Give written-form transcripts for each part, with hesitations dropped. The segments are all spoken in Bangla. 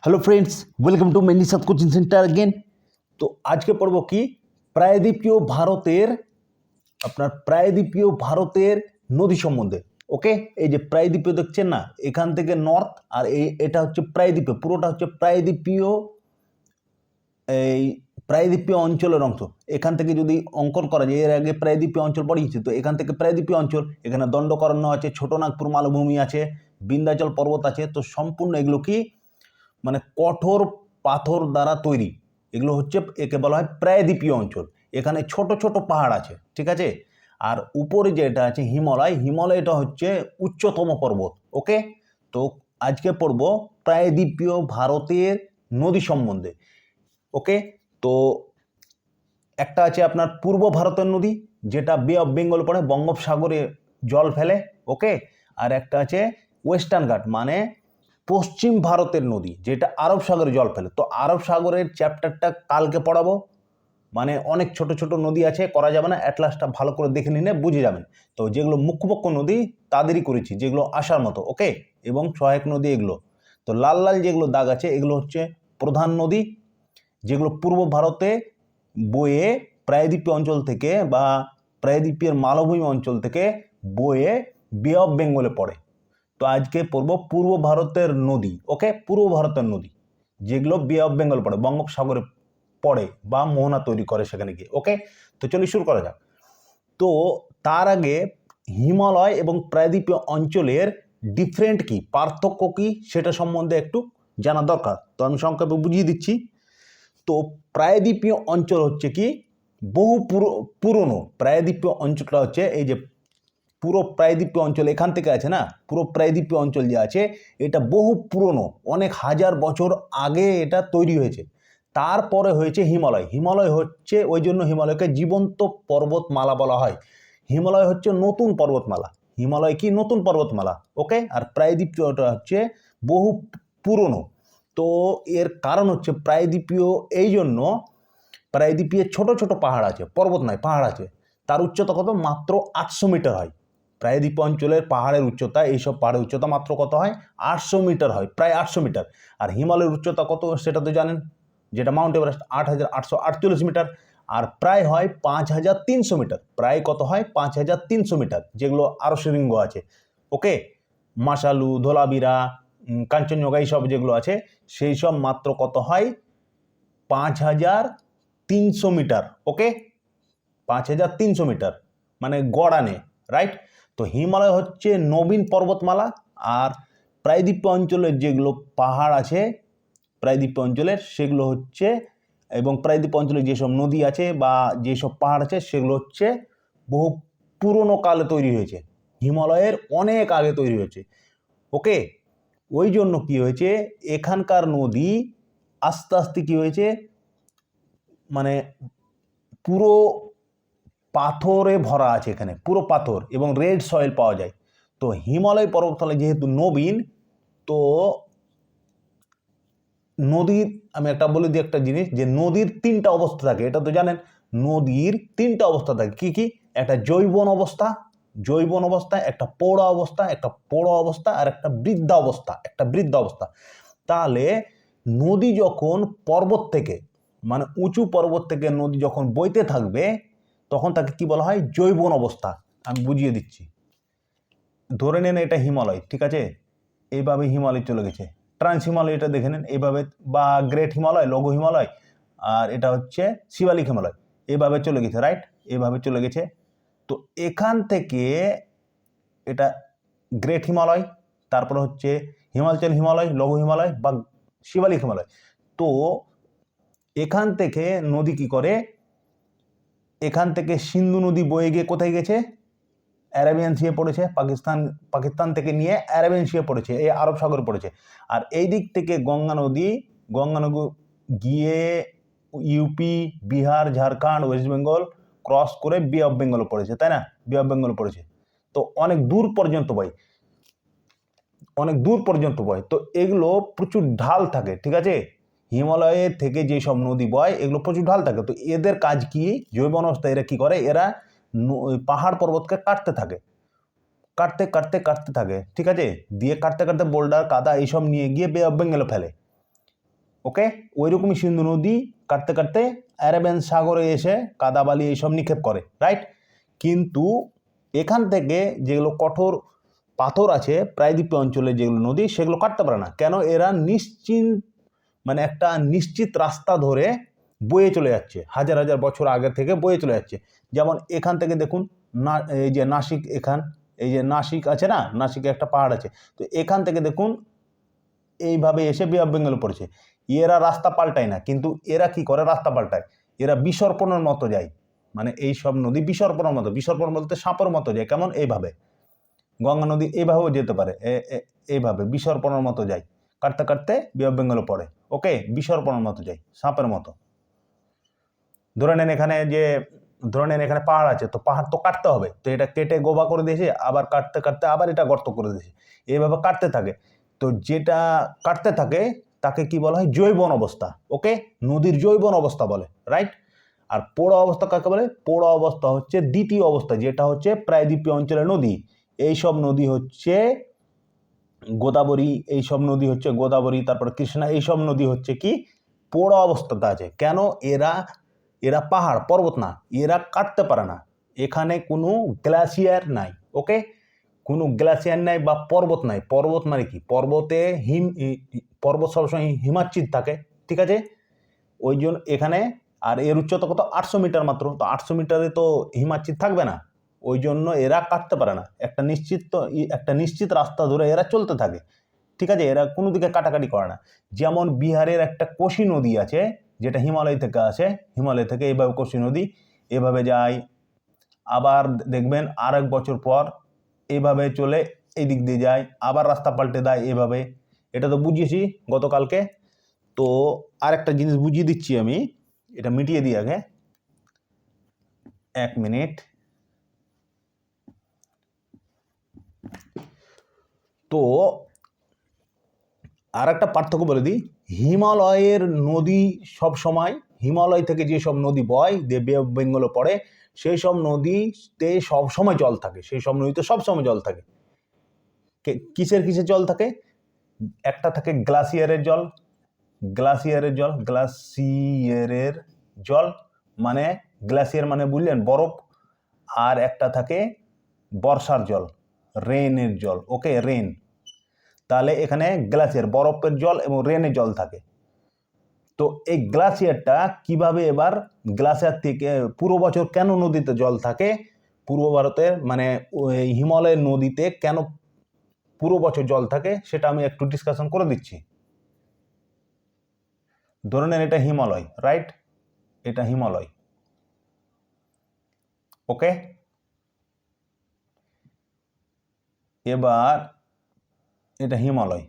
हेलो फ्रेंड्स, वेलकम टू मेनिसात कोचिंग सेंटर अगेन। तो आज के पढ़बो कि প্রায়দ্বীপীয় ভারতের প্রায়দ্বীপীয় ভারতের নদী সম্বন্ধে। ওকে, এই যে প্রায়দ্বীপীয় দেখছেন না, এখান থেকে নর্থ আর এটা হচ্ছে প্রায়দ্বীপীয়, পুরোটা হচ্ছে প্রায়দ্বীপীয়, এই প্রায়দ্বীপীয় অঞ্চলের অংশ। এখান থেকে যদি অঙ্কন করা যায়, এর আগে প্রায়দ্বীপীয় অঞ্চল পড়িয়েছি, তো এখান থেকে প্রায়দ্বীপীয় অঞ্চল, এখানে দণ্ডকারণ্য আছে, ছোটনাগপুর মালভূমি আছে, বিন্ধ্যাচল পর্বত আছে। তো সম্পূর্ণ এগুলো কি মানে কঠোর পাথর দ্বারা তৈরি, এগুলো হচ্ছে একে বলা হয় প্রায়দ্বীপীয় অঞ্চল। এখানে ছোট ছোট পাহাড় আছে, ঠিক আছে। আর উপরে যেটা আছে হিমালয়, হিমালয়টা হচ্ছে উচ্চতম পর্বত। ওকে, তো আজকে পড়ব প্রায়দ্বীপীয় ভারতের নদী সম্বন্ধে। ওকে, তো একটা আছে আপনার পূর্ব ভারতের নদী, যেটা বে অফ বেঙ্গল পড়ে, বঙ্গোপসাগরে জল ফেলে। ওকে, আর একটা আছে ওয়েস্টার্ন ঘাট, মানে পশ্চিম ভারতের নদী, যেটা আরব সাগরে জল ফেলে। তো আরব সাগরের চ্যাপ্টারটা কালকে পড়াবো, মানে অনেক ছোট ছোট নদী আছে, করা যাবে না, অ্যাটলাসটা ভালো করে দেখে নিলে বুঝে যাবেন। তো যেগুলো মুখ্যপক্ষ নদী তাদেরই করেছি, যেগুলো আসার মতো। ওকে, এবং সহায়ক নদী এগুলো। তো লাল লাল যেগুলো দাগ আছে এগুলো হচ্ছে প্রধান নদী, যেগুলো পূর্ব ভারতে বয়ে প্রায়দ্বীপীয় অঞ্চল থেকে বা প্রায়দ্বীপের মালভূমি অঞ্চল থেকে বয়ে বে অফ বেঙ্গলে পড়ে। তো আজকে পড়ব পূর্ব ভারতের নদী। ওকে, পূর্ব ভারতের নদী যেগুলো বে অফ বেঙ্গল পড়ে, বঙ্গোপসাগরে পড়ে বা মোহনা তৈরি করে সেখানে গিয়ে। ওকে, তো চলি শুরু করা যাক। তো তার আগে হিমালয় এবং প্রায়দ্বীপীয় অঞ্চলের ডিফারেন্ট কি, পার্থক্য কি, সেটা সম্বন্ধে একটু জানা দরকার। তো আমি সংক্ষেপে বুঝিয়ে দিচ্ছি। তো প্রায়দ্বীপীয় অঞ্চল হচ্ছে কি বহু পুরনো। প্রায়দ্বীপীয় অঞ্চলটা হচ্ছে এই যে পুরো প্রায়দ্বীপীয় অঞ্চল এখান থেকে আছে না, পুরো প্রায়দ্বীপীয় অঞ্চল যে আছে এটা বহু পুরনো, অনেক হাজার বছর আগে এটা তৈরি হয়েছে। তারপরে হয়েছে হিমালয়। হিমালয় হচ্ছে, ওই জন্য হিমালয়কে জীবন্ত পর্বতমালা বলা হয়। হিমালয় হচ্ছে নতুন পর্বতমালা। হিমালয় কি নতুন পর্বতমালা। ওকে, আর প্রায়দ্বীপীয়টা হচ্ছে বহু পুরনো। তো এর কারণ হচ্ছে প্রায়দ্বীপীয়, এই জন্য প্রায়দ্বীপীয় ছোট ছোট পাহাড় আছে, পর্বত নয়, পাহাড় আছে। তার উচ্চতা কত? মাত্র 800 মিটার হয়। প্রায়দ্বীপ অঞ্চলের পাহাড়ের উচ্চতা, এইসব পাহাড়ের উচ্চতা মাত্র কত হয়? 800 মিটার হয়, প্রায় 800 মিটার। আর হিমালয়ের উচ্চতা কত সেটা তো জানেন, যেটা মাউন্ট এভারেস্ট, 8848 মিটার। আর প্রায় হয় 5300 মিটার। প্রায় কত হয়? 5300 মিটার, যেগুলো আরও শৃঙ্গ আছে। ওকে, মাসালু, ধোলাবিরা, কাঞ্চনজঙ্ঘা এইসব যেগুলো আছে, সেই সব মাত্র কত হয়? 5300 মিটার। ওকে, 5300 মিটার মানে গড়ানে, রাইট। তো হিমালয় হচ্ছে নবীন পর্বতমালা। আর প্রায়দ্বীপ অঞ্চলের যেগুলো পাহাড় আছে প্রায়দ্বীপ অঞ্চলের, সেগুলো হচ্ছে, এবং প্রায়দ্বীপ অঞ্চলে যেসব নদী আছে বা যেসব পাহাড় আছে সেগুলো হচ্ছে বহু পুরনো কালে তৈরি হয়েছে, হিমালয়ের অনেক আগে তৈরি হয়েছে। ওকে, ওই জন্য কি হয়েছে, এখানকার নদী আস্তে আস্তে কি হয়েছে, মানে পুরো পাথরে ভরা আছে, এখানে পুরো পাথর এবং রেড সয়েল পাওয়া যায়। তো হিমালয় পর্বতমালা যেহেতু নবীন, তো নদীর, আমি একটা বলে দিই একটা জিনিস, যে নদীর 3টা অবস্থা থাকে, এটা তো জানেন। নদীর 3টা অবস্থা থাকে, কি কি? একটা জৈবন অবস্থা, একটা পৌড়া অবস্থা, আর একটা বৃদ্ধ অবস্থা। তাহলে নদী যখন পর্বত থেকে, মানে উঁচু পর্বত থেকে নদী যখন বইতে থাকবে, তখন তাকে কি বলা হয়? জৈবন অবস্থা। আমি বুঝিয়ে দিচ্ছি। ধরে নেন এটা হিমালয়, ঠিক আছে, এইভাবে হিমালয় চলে গেছে, ট্রান্স হিমালয় এটা দেখে নেন এইভাবে, বা গ্রেট হিমালয়, লঘু হিমালয়, আর এটা হচ্ছে শিবালিক হিমালয়, এইভাবে চলে গেছে, রাইট, এইভাবে চলে গেছে। তো এখান থেকে এটা গ্রেট হিমালয়, তারপরে হচ্ছে হিমাচল হিমালয়, লঘু হিমালয় বা শিবালিক হিমালয়। তো এখান থেকে নদী কি করে, এখান থেকে সিন্ধু নদী বয়ে গিয়ে কোথায় গেছে? অ্যারাবিয়ান সিয়ে পড়েছে, পাকিস্তান থেকে নিয়ে অ্যারাবিয়ান সিয়ে পড়েছে, এই আরব সাগরে পড়েছে। আর এই দিক থেকে গঙ্গা নদী গিয়ে UP, Bihar, Jharkhand, West Bengal cross করে বে অফ বেঙ্গলে পড়েছে, তাই না? বে অফ বেঙ্গলে পড়েছে। তো অনেক দূর পর্যন্ত বয়, তো এগুলো প্রচুর ঢাল থাকে, ঠিক আছে। হিমালয়ের থেকে যেসব নদী বয় এগুলো প্রচুর ঢাল থাকে। তো এদের কাজ কি? জৈবন অবস্থায় এরা কি করে, এরা পাহাড় পর্বতকে কাটতে থাকে, ঠিক আছে, দিয়ে কাটতে বোল্ডার, কাদা এইসব নিয়ে গিয়ে বে অফ বেঙ্গলে ফেলে। ওকে, ওইরকমই সিন্ধু নদী কাটতে কাটতে আরাবিয়ান সাগরে এসে কাদাবালি এইসব নিক্ষেপ করে, রাইট। কিন্তু এখান থেকে যেগুলো কঠোর পাথর আছে প্রায়দ্বীপীয় অঞ্চলে যেগুলো নদী, সেগুলো কাটতে পারে না। কেন? এরা একটা নিশ্চিত রাস্তা ধরে বয়ে চলে যাচ্ছে, হাজার হাজার বছর আগে থেকে বয়ে চলে যাচ্ছে। যেমন এখান থেকে দেখুন না, এই যে নাসিক, এই যে নাসিক আছে না, নাসিকে একটা পাহাড় আছে, তো এখান থেকে দেখুন এইভাবে এসে বে অফ বেঙ্গলে পড়েছে। এরা রাস্তা পাল্টায় না, কিন্তু এরা কি করে? রাস্তা পাল্টায়। এরা বিসর্পণের মতো যায়, মানে এই সব নদী বিসর্পণের মতো, বিসর্পণ বলতে সাপের মতো যায়। কেমন? এইভাবে গঙ্গা নদী এইভাবেও যেতে পারে, এইভাবে বিসর্পণের মতো যায়, কাটতে কাটতে বে অফ বেঙ্গলে পড়ে। ওকে, বিসর্পণের মতো যায়, সাপের মতো। ধরে নেন এখানে পাহাড় আছে, তো পাহাড় তো কাটতে হবে, তো এটা কেটে গোবা করে দিয়েছে, আবার কাটতে কাটতে আবার এটা গর্ত করে দিয়েছে, এইভাবে কাটতে থাকে। তো যেটা কাটতে থাকে তাকে কি বলা হয়? জৈবন অবস্থা। ওকে, নদীর জৈবন অবস্থা বলে, রাইট। আর পোড়া অবস্থা কাকে বলে? পোড়া অবস্থা হচ্ছে দ্বিতীয় অবস্থা, যেটা হচ্ছে প্রায়দ্বীপীয় অঞ্চলের নদী। এইসব নদী হচ্ছে গোদাবরী, এইসব নদী হচ্ছে গোদাবরী, তারপর কৃষ্ণা, এইসব নদী হচ্ছে কি পোড়া অবস্থাতে আছে। কেন? এরা পাহাড় পর্বত না, এরা কাটতে পারে না। এখানে কোনো গ্লাসিয়ার নাই। ওকে, কোনো গ্লাসিয়ার নাই বা পর্বত নাই। পর্বত মানে কি? পর্বত সবসময় হিমাচ্ছিদ থাকে, ঠিক আছে। ওই জন্য এখানে, আর এর উচ্চতা কত? 800 মিটার মাত্র। তো 800 মিটারে তো হিমাচ্ছিদ থাকবে না, ওই জন্য এরা কাটতে পারে না। একটা নিশ্চিত রাস্তা ধরে এরা চলতে থাকে, ঠিক আছে। এরা কোনো দিকে কাটাকাটি করে না। যেমন বিহারের একটা কোশি নদী আছে, যেটা হিমালয় থেকে আসে, হিমালয় থেকে এইভাবে কোশি নদী এভাবে যায়, আবার দেখবেন আর এক বছর পর এইভাবে চলে এই দিক দিয়ে যায়, আবার রাস্তা পাল্টে দেয় এইভাবে। এটা তো বুঝিয়েছি গতকালকে। তো আর একটা জিনিস বুঝিয়ে দিচ্ছি আমি, এটা মিটিয়ে দিই আগে, 1 মিনিট। তো আর একটা পার্থক্য বলে দিই, হিমালয়ের নদী সব সময়, হিমালয় থেকে যেসব নদী বয় বে অফ বেঙ্গলে পড়ে, সেই সব নদীতে সবসময় জল থাকে, সেই সব নদীতে সবসময় জল থাকে। কিসের জল থাকে? একটা থাকে গ্লাসিয়ারের জল, গ্লাসিয়ারের জল মানে, গ্লাসিয়ার মানে বুঝলেন বরফ। আর একটা থাকে বর্ষার জল, রেনের জল। ওকে, রেন। তাহলে এখানে গ্লাসিয়ার, বরফের জল এবং রেনের জল থাকে। তো এই গ্লাসিয়ারটা কিভাবে, এবার গ্লাসিয়ার থেকে পুরো বছর কেন নদীতে জল থাকে, পূর্ব ভারতের মানে ওই হিমালয়ের নদীতে কেন পুরো বছর জল থাকে, সেটা আমি একটু ডিসকাশন করে দিচ্ছি। ধরে নেন এটা হিমালয়, রাইট, এটা হিমালয়। ওকে, এবার এটা হিমালয়।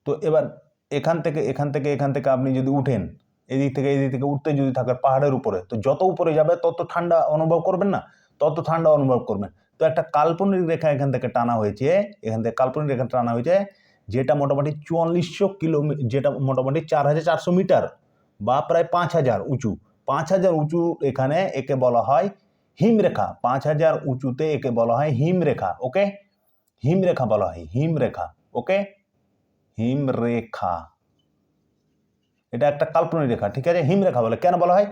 তো এবার এখান থেকে আপনি যদি উঠেন, এদিক থেকে উঠতে যদি থাকে পাহাড়ের উপরে, তো যত উপরে যাবে তত ঠান্ডা অনুভব করবেন না, তত ঠান্ডা অনুভব করবেন। তো একটা কাল্পনিক রেখা এখান থেকে টানা হয়েছে, যেটা মোটামুটি 4400 কিলোমিটার, যেটা মোটামুটি 4400 মিটার বা প্রায় 5000 উঁচু। 5000 উঁচু এখানে, একে বলা হয় হিমরেখা। 5000 উঁচুতে একে বলা হয় হিমরেখা। ওকে, হিমরেখা বলা হয়, হিমরেখা। ওকে, হিমরেখা, এটা একটা কাল্পনিক রেখা, ঠিক আছে। হিমরেখা বলে, কেন বলা হয়?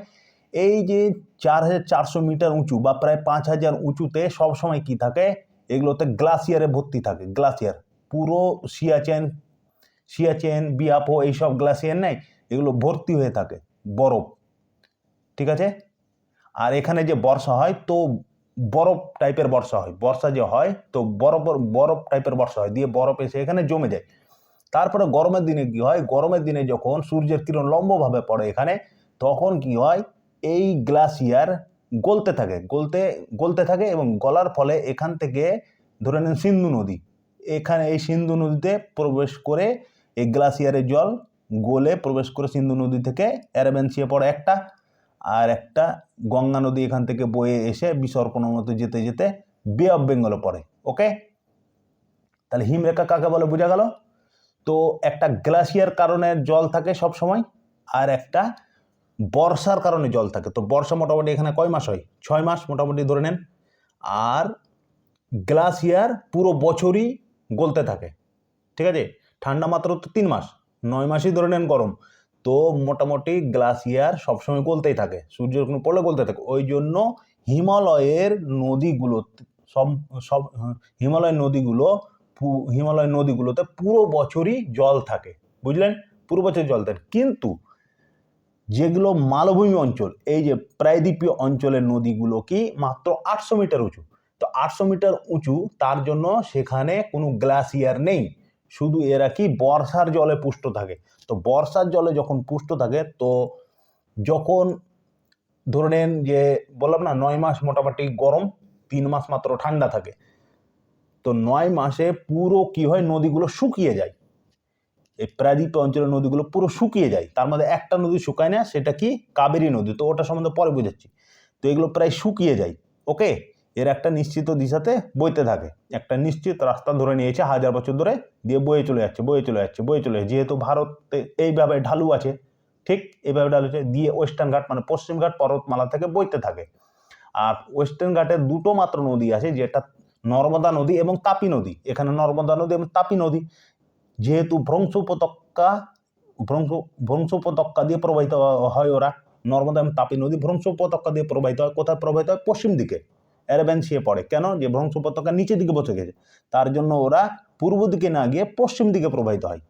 এই যে 4400 মিটার উঁচু বা প্রায় 5000 উঁচুতে সবসময় কি থাকে? এগুলোতে গ্লাসিয়ারে ভর্তি থাকে। গ্লাসিয়ার পুরো সিয়াচেন বিয়াপো এইসব গ্লাসিয়ার নেই, এগুলো ভর্তি হয়ে থাকে বরফ, ঠিক আছে। আর এখানে যে বর্ষা হয়, তো বরফ টাইপের বর্ষা হয়, বর্ষা যে হয় তো বরফ টাইপের বর্ষা হয়, দিয়ে বরফ এসে এখানে জমে যায়। তারপরে গরমের দিনে কি হয়? গরমের দিনে যখন সূর্যের কিরণ লম্বভাবে পড়ে এখানে, তখন কি হয়? এই গ্লাসিয়ার গলতে থাকে এবং গলার ফলে এখান থেকে ধরে নেন সিন্ধু নদী, এখানে এই সিন্ধু নদীতে প্রবেশ করে, এই গ্লাসিয়ারের জল গলে প্রবেশ করে সিন্ধু নদী থেকে অ্যারাবিয়ান সিয়ে পড়ে একটা, আর একটা গঙ্গা নদী এখান থেকে বয়ে এসে বিসর্পণের মতো যেতে যেতে বে অফ বেঙ্গলে পড়ে। ওকে, তাহলে হিমরেখা কাকে বলে বোঝা গেল। তো একটা গ্লাসিয়ার কারণে জল থাকে সব সময়, আর একটা বর্ষার কারণে জল থাকে। তো বর্ষা মোটামুটি এখানে কয় মাস হয়? 6 মাস মোটামুটি ধরে নেন। আর গ্লাসিয়ার পুরো বছরই গলতে থাকে, ঠিক আছে। ঠান্ডা মাত্র তো 3 মাস, 9 মাসই ধরে নেন গরম। তো মোটামুটি গ্লাসিয়ার সবসময় গলতেই থাকে, সূর্যের কোনো পড়লে গলতে থাকে। ওই জন্য হিমালয়ের নদীগুলো সব সব হিমালয়ের নদীগুলোতে পুরো বছরই জল থাকে, বুঝলেন, পুরো বছর জল থাকে। কিন্তু যেগুলো মালভূমি অঞ্চল, এই যে প্রায়দ্বীপীয় অঞ্চলের নদীগুলো কি মাত্র 800 মিটার উঁচু। তো 800 মিটার উঁচু, তার জন্য সেখানে কোনো গ্লাসিয়ার নেই, শুধু এরা কি বর্ষার জলে পুষ্ট থাকে। তো বর্ষার জলে যখন পুষ্ট থাকে, তো যখন ধরে নেন যে বললাম না 9 মাস মোটামুটি গরম, 3 মাস মাত্র ঠান্ডা থাকে। তো 9 মাসে পুরো কি হয়, নদীগুলো শুকিয়ে যায়। এই প্রায়দ্বীপ অঞ্চলের নদীগুলো পুরো শুকিয়ে যায়। তার মধ্যে একটা নদী শুকায় না, সেটা কি কাবেরী নদী। তো ওটা সম্বন্ধে পরে বুঝাচ্ছি। তো এগুলো প্রায় শুকিয়ে যায়। ওকে, এর একটা নিশ্চিত দিশাতে বইতে থাকে, একটা নিশ্চিত রাস্তা ধরে নিয়েছে 1000 বছর ধরে, দিয়ে বয়ে চলে যাচ্ছে। যেহেতু ভারতে এইভাবে ঢালু আছে, ঠিক এইভাবে ঢালু আছে, দিয়ে ওয়েস্টার্ন ঘাট মানে পশ্চিম ঘাট পর্বতমালা থেকে বইতে থাকে। আর ওয়েস্টার্ন ঘাটের দুটো মাত্র নদী আছে, যেটা নর্মদা নদী এবং তাপি নদী। এখানে নর্মদা নদী এবং তাপি নদী, যেহেতু ভ্রংশ উপত্যকা দিয়ে প্রবাহিত হয়, ওরা নর্মদা এবং তাপি নদী ভ্রংশ উপত্যকা দিয়ে প্রবাহিত হয়। কোথায় প্রবাহিত হয়? পশ্চিম দিকে, অ্যারাবিয়ান পড়ে। কেন? যে ভ্রংশ উপত্যকা নিচের দিকে বসে গেছে, তার জন্য ওরা পূর্ব দিকে না গিয়ে পশ্চিম দিকে প্রবাহিত হয়।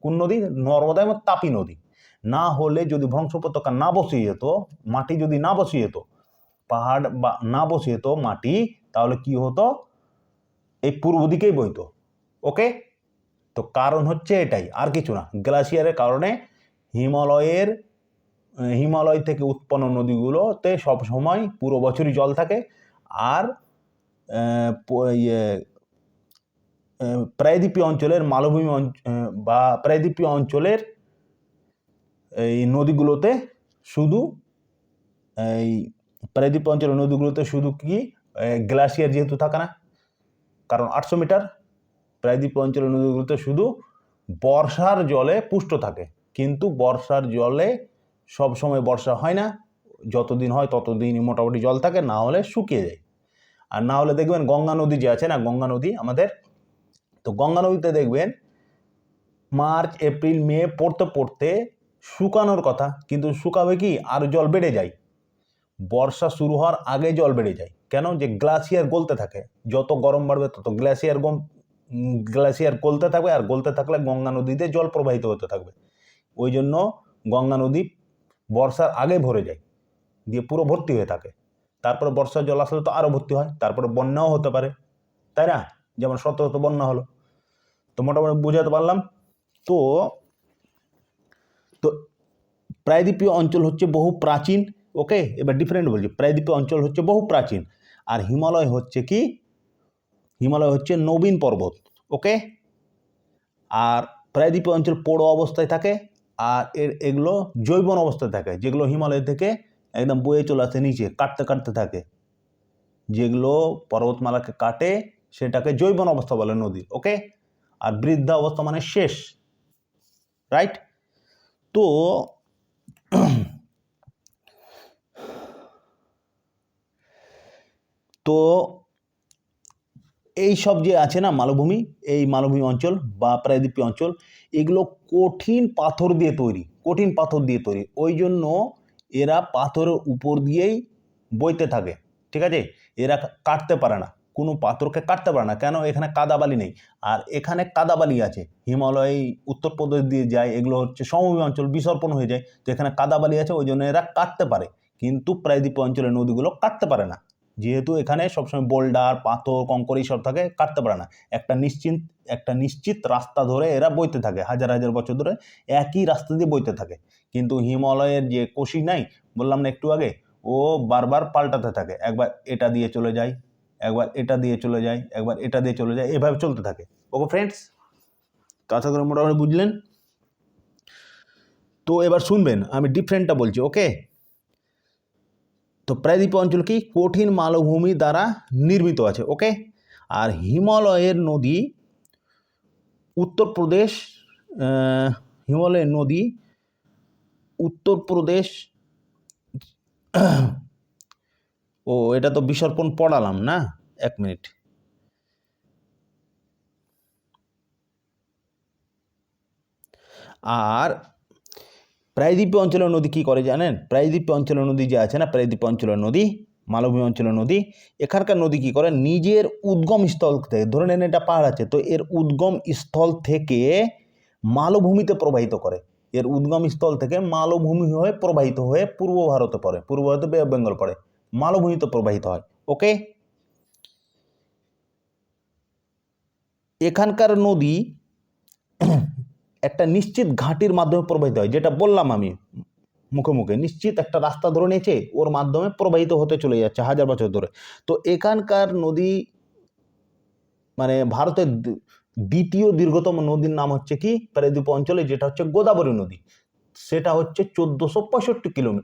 কোন নদী? নর্মদা এবং তাপি নদী। না হলে যদি ভ্রংশ উপত্যকা না বসিয়ে যেত, মাটি যদি না বসিয়ে যেত, পাহাড় বা না বসিয়ে যেত মাটি, তাহলে কি হতো? এই পূর্ব দিকেই বইতো। ওকে, তো কারণ হচ্ছে এটাই, আর কিছু না। গ্লাসিয়ারের কারণে হিমালয় থেকে উৎপন্ন নদীগুলোতে সব সময় পুরো বছরই জল থাকে। আর প্রায়দ্বীপীয় অঞ্চলের মালভূমি বা প্রায়দ্বীপীয় অঞ্চলের এই নদীগুলোতে শুধু কি গ্লাসিয়ার যেহেতু থাকে না, কারণ 800 মিটার, প্রায়দ্বীপীয় অঞ্চলের নদীগুলোতে শুধু বর্ষার জলে পুষ্ট থাকে। কিন্তু বর্ষার জলে সব সময় বর্ষা হয় না, যতদিন হয় ততদিনই মোটামুটি জল থাকে, না হলে শুকিয়ে যায়। আর না হলে দেখবেন গঙ্গা নদী যে আছে না, গঙ্গা নদী আমাদের, তো গঙ্গা নদীতে দেখবেন মার্চ এপ্রিল মে পড়তে পড়তে শুকানোর কথা, কিন্তু শুকাবে কি, আর জল বেড়ে যায়। বর্ষা শুরু হওয়ার আগে জল বেড়ে যায়। কেন? যে গ্লাসিয়ার গলতে থাকে, যত গরম বাড়বে তত গ্লাসিয়ার গলতে থাকবে, আর গলতে থাকলে গঙ্গা নদীতে জল প্রবাহিত হতে থাকবে। ওই জন্য গঙ্গা নদী বর্ষার আগে ভরে যায়, দিয়ে পুরো ভর্তি হয়ে থাকে। তারপরে বর্ষার জল আসলে তো আরো ভর্তি হয়, তারপরে বন্যাও হতে পারে, তাই না? যেমন শত বন্যা হলো। তো মোটামুটি বুঝাতে পারলাম। তো তো প্রায়দ্বীপীয় অঞ্চল হচ্ছে বহু প্রাচীন। ওকে, এবার ডিফারেন্ট বলছি। প্রায়দ্বীপীয় অঞ্চল হচ্ছে বহু প্রাচীন, আর হিমালয় হচ্ছে কি, হিমালয় হচ্ছে নবীন পর্বত। ওকে, আর প্রায়দ্বীপীয় অঞ্চল পোড়ো অবস্থায় থাকে, আর এগুলো জৈবন অবস্থায় থাকে, যেগুলো হিমালয় থেকে একদম বয়ে চলে আসে নিচে, কাটতে কাটতে থাকে। যেগুলো পর্বতমালাকে কাটে সেটাকে জৈবন অবস্থা বলে নদী। ওকে, আর বৃদ্ধা অবস্থা মানে শেষ, রাইট? তো তো এই সব যে আছে না মালভূমি, এই মালভূমি অঞ্চল বা প্রায়দ্বীপীয় অঞ্চল, এগুলো কঠিন পাথর দিয়ে তৈরি, ওই জন্য এরা পাথরের উপর দিয়েই বইতে থাকে। ঠিক আছে, এরা কাটতে পারে না, কোনো পাথরকে কাটতে পারে না। কেন? এখানে কাদাবালি নেই, আর এখানে কাদাবালি আছে। হিমালয় উত্তরপ্রদেশ দিয়ে যায়, এগুলো হচ্ছে সমভূমি অঞ্চল, বিসর্পণ হয়ে যায়। তো এখানে কাদাবালি আছে, ওই জন্য এরা কাটতে পারে। কিন্তু প্রায়দ্বীপীয় অঞ্চলের নদীগুলো কাটতে পারে না, যেহেতু এখানে সবসময় বোল্ডার, পাথর, কঙ্কর এইসব থাকে, কাটতে পারে না। একটা নিশ্চিত রাস্তা ধরে এরা বইতে থাকে, হাজার হাজার বছর ধরে একই রাস্তা দিয়ে বইতে থাকে। কিন্তু হিমালয়ের যে কোশি নাই, বললাম না একটু আগে, ও বারবার পাল্টাতে থাকে। একবার এটা দিয়ে চলে যায়, একবার এটা দিয়ে চলে যায়, একবার এটা দিয়ে চলে যায়, এভাবে চলতে থাকে। ওকে ফ্রেন্ডস, আশা করি মোটামুটি বুঝলেন। তো এবার শুনবেন, আমি ডিফারেন্টটা বলছি। ওকে, তো প্রায়দ্বীপীয় অঞ্চল কি কঠিন মালভূমি দ্বারা নির্মিত আছে। ওকে, আর হিমালয়ের নদী উত্তরপ্রদেশ ও এটা তো বিসর্পণ পড়ালাম না, 1 মিনিট। আর প্রায়দ্বীপীয় অঞ্চলের নদী কী করে জানেন? প্রায়দ্বীপীয় অঞ্চলের নদী যে আছে না, প্রায়দ্বীপীয় অঞ্চলের নদী, মালভূমি অঞ্চলের নদী, এখানকার নদী কী করে নিজের উদ্গম স্থল থেকে, ধরে নেন এটা পাহাড় আছে, তো এর উদ্গম স্থল থেকে মালভূমিতে প্রবাহিত করে। এর উদ্গম স্থল থেকে মালভূমি হয়ে প্রবাহিত হয়ে পূর্ব ভারতে পড়ে, পূর্ব ভারতে বে অফ বেঙ্গল পড়ে, মালভূমিতে প্রবাহিত হয়। ওকে, এখানকার নদী একটা নিশ্চিত ঘাটির মাধ্যমে প্রবাহিত হয়, যেটা বললাম আমি মুখে মুখে, নিশ্চিত একটা রাস্তা ধরে নিয়েছে, ওর মাধ্যমে প্রবাহিত হতে চলে যাচ্ছে হাজার বছর ধরে। তো এখানকার নদী মানে ভারতের দ্বিতীয় দীর্ঘতম নদীর নাম হচ্ছে কি প্রায়দ্বীপ অঞ্চলে, যেটা হচ্ছে গোদাবরী নদী, সেটা হচ্ছে 1465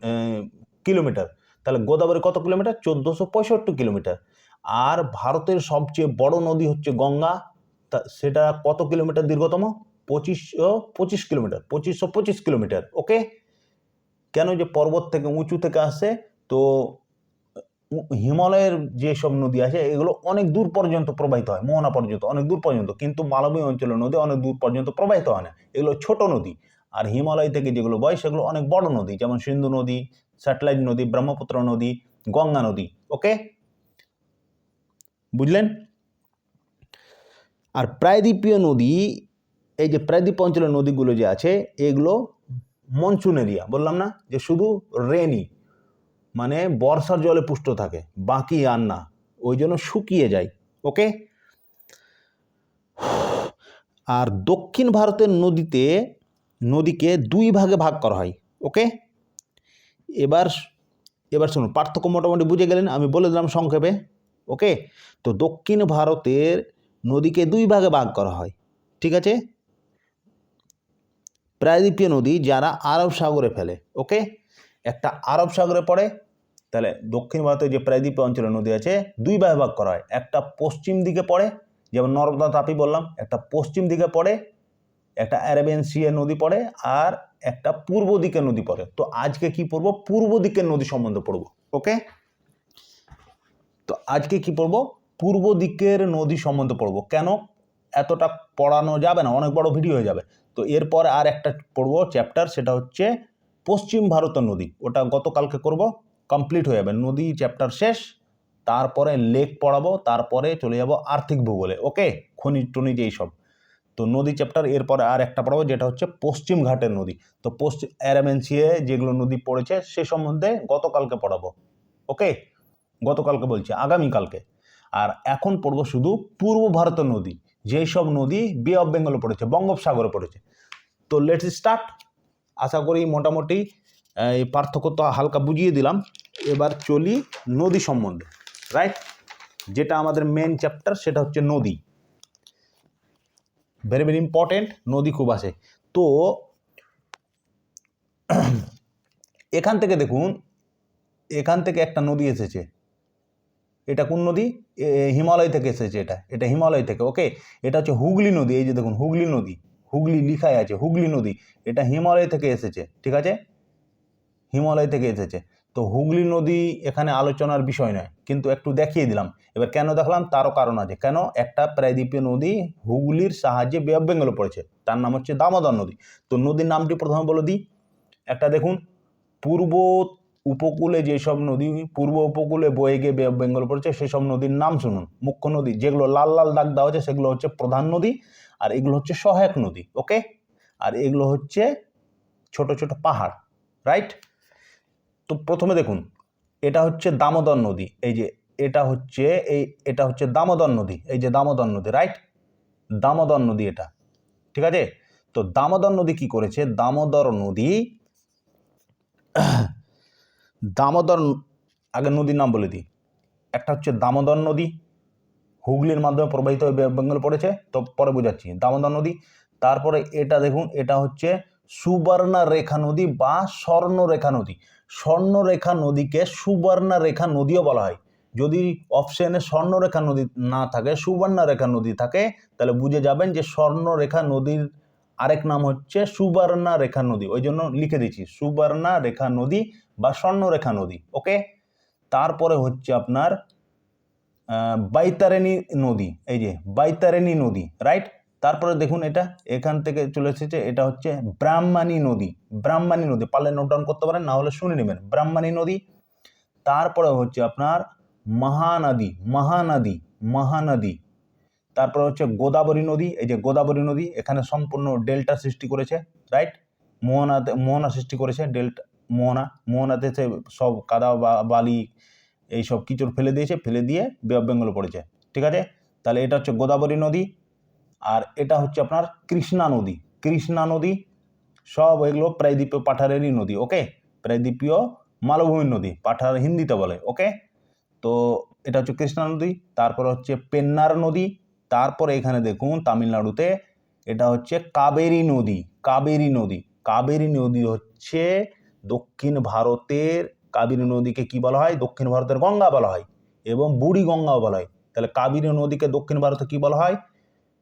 কিলোমিটার। তাহলে গোদাবরী কত কিলোমিটার? 1465 কিলোমিটার। আর ভারতের সবচেয়ে বড় নদী হচ্ছে গঙ্গা, সেটা কত কিলোমিটার দীর্ঘতম? 2525 কিলোমিটার, 2525 কিলোমিটার। ওকে, কেন? যে পর্বত থেকে উঁচু থেকে আসে, তো হিমালয়ের যেসব নদী আছে এগুলো অনেক দূর পর্যন্ত প্রবাহিত হয়, মোহনা পর্যন্ত, অনেক দূর পর্যন্ত, কিন্তু মালভূমি অঞ্চলের নদী অনেক দূর পর্যন্ত প্রবাহিত হয় না, এগুলো ছোট নদী। আর হিমালয় থেকে যেগুলো বয় সেগুলো অনেক বড় নদী, যেমন সিন্ধু নদী, স্যাটেলাইট নদী, ব্রহ্মপুত্র নদী, গঙ্গা নদী। ওকে, বুঝলেন? আর প্রায়দ্বীপীয় নদী, এই যে প্রায়দ্বীপ অঞ্চলের নদীগুলো যে আছে এগুলো মনসুন এরিয়া, বললাম না যে শুধু রেনি মানে বর্ষার জলে পুষ্ট থাকে, বাকি আর না, ওই জন্য শুকিয়ে যায়। ওকে, আর দক্ষিণ ভারতের নদীকে দুই ভাগে ভাগ করা হয়। ওকে, এবার শুনুন, পার্থক্য মোটামুটি বুঝে গেলেন, আমি বলে দিলাম সংক্ষেপে। ওকে, তো দক্ষিণ ভারতের নদীকে দুই ভাগে ভাগ করা হয়, ঠিক আছে? প্রায়দ্বীপীয় নদী যারা আরব সাগরে ফেলে, ওকে, একটা আরব সাগরে পড়ে, তাহলে দক্ষিণ ভারতের যে প্রায়দ্বীপীয় অঞ্চলের নদী আছে দুই ভাগে ভাগ করা হয়, একটা পশ্চিম দিকে পড়ে, যেমন নর্মদা তাপি বললাম, একটা পশ্চিম দিকে পড়ে, একটা অ্যারাবিয়ান সি এর নদী পড়ে, আর একটা পূর্ব দিকের নদী পড়ে। তো আজকে কি পড়বো? পূর্ব দিকের নদী সম্বন্ধে পড়বো। ওকে, তো আজকে কি পড়বো? পূর্ব দিকের নদী সম্বন্ধে পড়বো। কেন? এতটা পড়ানো যাবে না, অনেক বড় ভিডিও হয়ে যাবে। তো এরপর আর একটা পড়বো চ্যাপ্টার, সেটা হচ্ছে পশ্চিম ভারতের নদী, ওটা গতকালকে করব, কমপ্লিট হয়ে যাবে, নদী চ্যাপ্টার শেষ। তারপরে লেক পড়াবো, তারপরে চলে যাব আর্থিক ভূগোলে। ওকে, খনিজ টনিজ এইসব। তো নদী চ্যাপ্টার এরপরে আর একটা পড়াবো, যেটা হচ্ছে পশ্চিম ঘাটের নদী। তো পশ্চিম অ্যারাবিয়ান সিয়ে যেগুলো নদী পড়েছে সে সম্বন্ধে গতকালকে পড়াবো। ওকে, গতকালকে বলছি, আগামীকালকে। আর এখন পড়বো শুধু পূর্ব ভারতের নদী, যেই সব নদী বে অফ বেঙ্গলে পড়েছে, বঙ্গোপসাগরে পড়েছে। তো লেটস স্টার্ট। আশা করি মোটামুটি এই পার্থক্য তো হালকা বুঝিয়ে দিলাম। এবার চলি নদী সম্বন্ধে, রাইট? যেটা আমাদের মেন চ্যাপ্টার, সেটা হচ্ছে নদী। ভেরি ভেরি ইম্পর্টেন্ট, নদী খুব আসে। তো এখান থেকে দেখুন, এখান থেকে একটা নদী এসেছে, এটা কোন নদী? হিমালয় থেকে এসেছে, এটা হিমালয় থেকে। ওকে, এটা হচ্ছে হুগলি নদী, এই যে দেখুন হুগলি নদী, হুগলি লিখাই আছে, হুগলি নদী, এটা হিমালয় থেকে এসেছে, ঠিক আছে? হিমালয় থেকে এসেছে। তো হুগলি নদী এখানে আলোচনার বিষয় নয়, কিন্তু একটু দেখিয়ে দিলাম। এবার কেন দেখলাম তারও কারণ আছে। কেন? একটা প্রায়দ্বীপীয় নদী হুগলির সাহায্যে বে অফ বেঙ্গলে পড়েছে, তার নাম হচ্ছে দামোদর নদী। তো নদীর নামটি প্রথমে বলে দিই। একটা দেখুন, পূর্ব উপকূলে যেসব নদী পূর্ব উপকূলে বয়ে গিয়ে বে অফ বেঙ্গল পড়েছে সেসব নদীর নাম শুনুন। মুখ্য নদী যেগুলো লাল লাল দাগ দেওয়া হচ্ছে সেগুলো হচ্ছে প্রধান নদী, আর এগুলো হচ্ছে সহায়ক নদী। ওকে, আর এগুলো হচ্ছে ছোট ছোট পাহাড়, রাইট? তো প্রথমে দেখুন, এটা হচ্ছে দামোদর নদী, এই যে এটা হচ্ছে দামোদর নদী, এই যে দামোদর নদী, রাইট? দামোদর নদী এটা, ঠিক আছে? তো দামোদর নদী কি করেছে? দামোদর আগে নদীর নাম বলে দিই। একটা হচ্ছে দামোদর নদী, হুগলির মাধ্যমে প্রবাহিত হয়ে বেঙ্গল পড়েছে, তো পরে বোঝাচ্ছি। দামোদর নদী, তারপরে এটা দেখুন, এটা হচ্ছে সুবর্ণা রেখা নদী বা স্বর্ণরেখা নদী। স্বর্ণরেখা নদীকে সুবর্ণা রেখা নদীও বলা হয়। যদি অপশনে স্বর্ণরেখা নদী না থাকে, সুবর্ণা রেখা নদী থাকে, তাহলে বুঝে যাবেন যে স্বর্ণরেখা নদীর আরেক নাম হচ্ছে সুবর্ণা রেখা নদী, ওই জন্য লিখে দিচ্ছি সুবর্ণা রেখা নদী বা স্বর্ণরেখা নদী। ওকে, তারপরে হচ্ছে আপনার বৈতরণী নদী, এই যে বৈতরণী নদী, রাইট? তারপরে দেখুন এটা এখান থেকে চলে এসেছে, এটা হচ্ছে ব্রাহ্মণী নদী। ব্রাহ্মণী নদী পারলে নোট ডাউন করতে পারেন, না হলে শুনে নেবেন। ব্রাহ্মণী নদী। তারপরে হচ্ছে আপনার মহানদী, মহানদী, মহানদী। তারপরে হচ্ছে গোদাবরী নদী। এই যে গোদাবরী নদী, এখানে সম্পূর্ণ ডেল্টা সৃষ্টি করেছে, রাইট। মোহনা সৃষ্টি করেছে, ডেল্টা মোহনাতে সে সব কাদা বালি এইসব কিচড় ফেলে দিয়েছে, ফেলে দিয়ে বে অফ বেঙ্গলে পড়েছে, ঠিক আছে। তাহলে এটা হচ্ছে গোদাবরী নদী। আর এটা হচ্ছে আপনার কৃষ্ণা নদী। কৃষ্ণা নদী সব এগুলো প্রায়দ্বীপীয় পাঠারেরই নদী, ওকে। প্রায়দ্বীপীয় মালভূমির নদী, পাঠার হিন্দিতে বলে, ওকে। তো এটা হচ্ছে কৃষ্ণা নদী। তারপরে হচ্ছে পেন্নার নদী। তারপরে এখানে দেখুন তামিলনাড়ুতে এটা হচ্ছে কাবেরী নদী। কাবেরী নদী, কাবেরী নদী হচ্ছে দক্ষিণ ভারতের, কাবেরী নদীকে কি বলা হয়? দক্ষিণ ভারতের গঙ্গা বলা হয় এবং বুড়ি গঙ্গাও বলা হয়। তাহলে কাবেরী নদীকে দক্ষিণ ভারতে কি বলা হয়?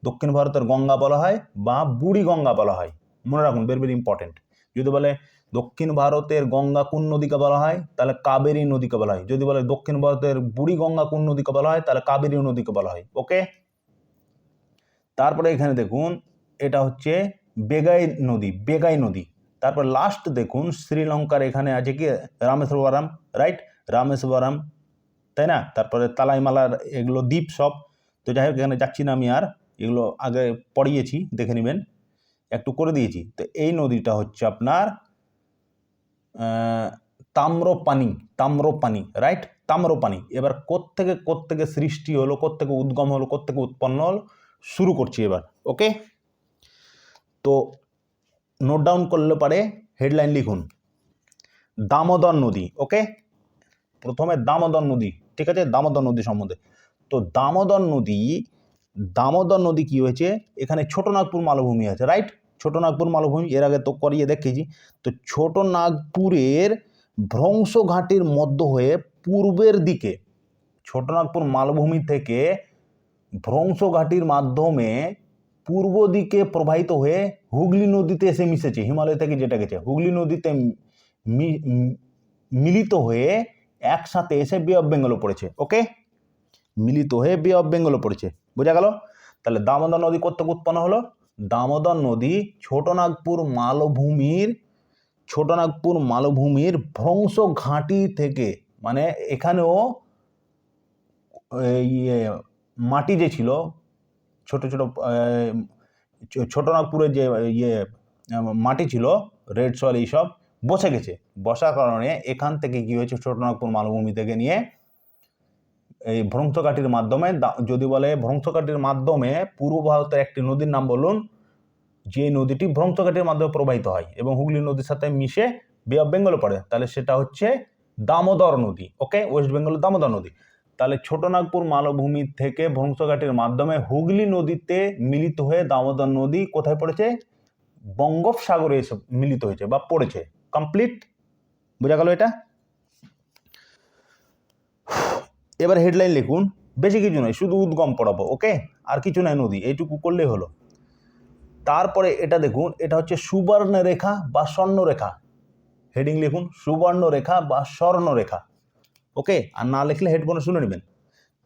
দক্ষিণ ভারতের গঙ্গা বলা হয় বা বুড়ি গঙ্গা বলা হয়। মনে রাখুন, ভেরি ভেরি ইম্পর্টেন্ট। যদি বলে দক্ষিণ ভারতের গঙ্গা কোন নদীকে বলা হয়, তাহলে কাবেরী নদীকে বলা হয়। যদি বলে দক্ষিণ ভারতের বুড়ি গঙ্গা কোন নদীকে বলা হয়, তাহলে কাবেরী নদীকে বলা হয়, ওকে। তারপরে এখানে দেখুন এটা হচ্ছে বেগাই নদী, বেগাই নদী। তারপর লাস্ট দেখুন শ্রীলঙ্কার এখানে আছে কি রামেশ্বরম, রাইট, রামেশ্বরম, তাই না। তারপরে তালাইমালার এগুলো দ্বীপ সব। তো যাই হোক, এখানে যাচ্ছি না আমি আর, এগুলো আগে পড়িয়েছি, দেখে নেবেন, একটু করে দিয়েছি। তো এই নদীটা হচ্ছে আপনার তাম্রপানি, তাম্রপানি, রাইট, তাম্রপানি। এবার কোত্থেকে সৃষ্টি হলো, কোত্থেকে উদ্গম হলো, কোত্থেকে উৎপন্ন হলো, শুরু করছি এবার, ওকে। তো নোট ডাউন করলে পারে, হেডলাইন লিখুন দামোদর নদী, ওকে। প্রথমে দামোদর নদী, ঠিক আছে, দামোদর নদী সম্বন্ধে। তো দামোদর নদী কি হয়েছে, এখানে ছোটনাগপুর মালভূমি আছে, রাইট। ছোটনাগপুর মালভূমি এর আগে তো করিয়ে দেখেছি। তো ছোটনাগপুরের ভ্রংশ ঘাটির মধ্য হয়ে পূর্বের দিকে, ছোটনাগপুর মালভূমি থেকে ভ্রংশ ঘাটির মাধ্যমে পূর্ব দিকে প্রবাহিত হয়ে হুগলি নদীতে এসে মিশেছে, হিমালয় থেকে যেটা গেছে হুগলি নদীতে মিলিত হয়ে একসাথে এসে বে অফ বেঙ্গলে পড়েছে, ওকে। মিলিত হয়ে বে অফ বেঙ্গলে পড়েছে, বোঝা গেল। তাহলে দামোদর নদী কোত্থেকে উৎপন্ন হলো? দামোদর নদী ছোটনাগপুর মালভূমির ভ্রংশ ঘাঁটি থেকে, মানে এখানেও মাটি যে ছিল, ছোট ছোট ছোটনাগপুরের যে মাটি ছিল, রেড সয়েল এইসব বসে গেছে। বসার কারণে এখান থেকে কি হয়েছে, ছোটনাগপুর মালভূমি থেকে নিয়ে এই ভ্রংশঘাটির মাধ্যমে, যদি বলে ভ্রংশঘাটির মাধ্যমে পূর্ব ভারতের একটি নদীর নাম বলুন, যে নদীটি ভ্রংশঘাটির মাধ্যমে প্রবাহিত হয় এবং হুগলি নদীর সাথে মিশে বে অফ বেঙ্গলে পড়ে, তাহলে সেটা হচ্ছে দামোদর নদী, ওকে। ওয়েস্ট বেঙ্গলের দামোদর নদী। তাহলে ছোটনাগপুর মালভূমি থেকে ভ্রংশঘাটির মাধ্যমে হুগলি নদীতে মিলিত হয়ে দামোদর নদী কোথায় পড়েছে? বঙ্গোপসাগরে এসে মিলিত হয়েছে বা পড়েছে। কমপ্লিট, বোঝা গেল এটা। এবার হেডলাইন লিখুন, বেশি কিছু নয়, শুধু উদ্গম পড়াবো, ওকে। আর কিছু নয়, নদী এইটুকু করলেই হলো। তারপরে এটা দেখুন, এটা হচ্ছে সুবর্ণরেখা বা স্বর্ণরেখা। হেডিং লিখুন সুবর্ণরেখা বা স্বর্ণরেখা, ওকে। আর না লিখলে হেডফোনে শুনে নেবেন।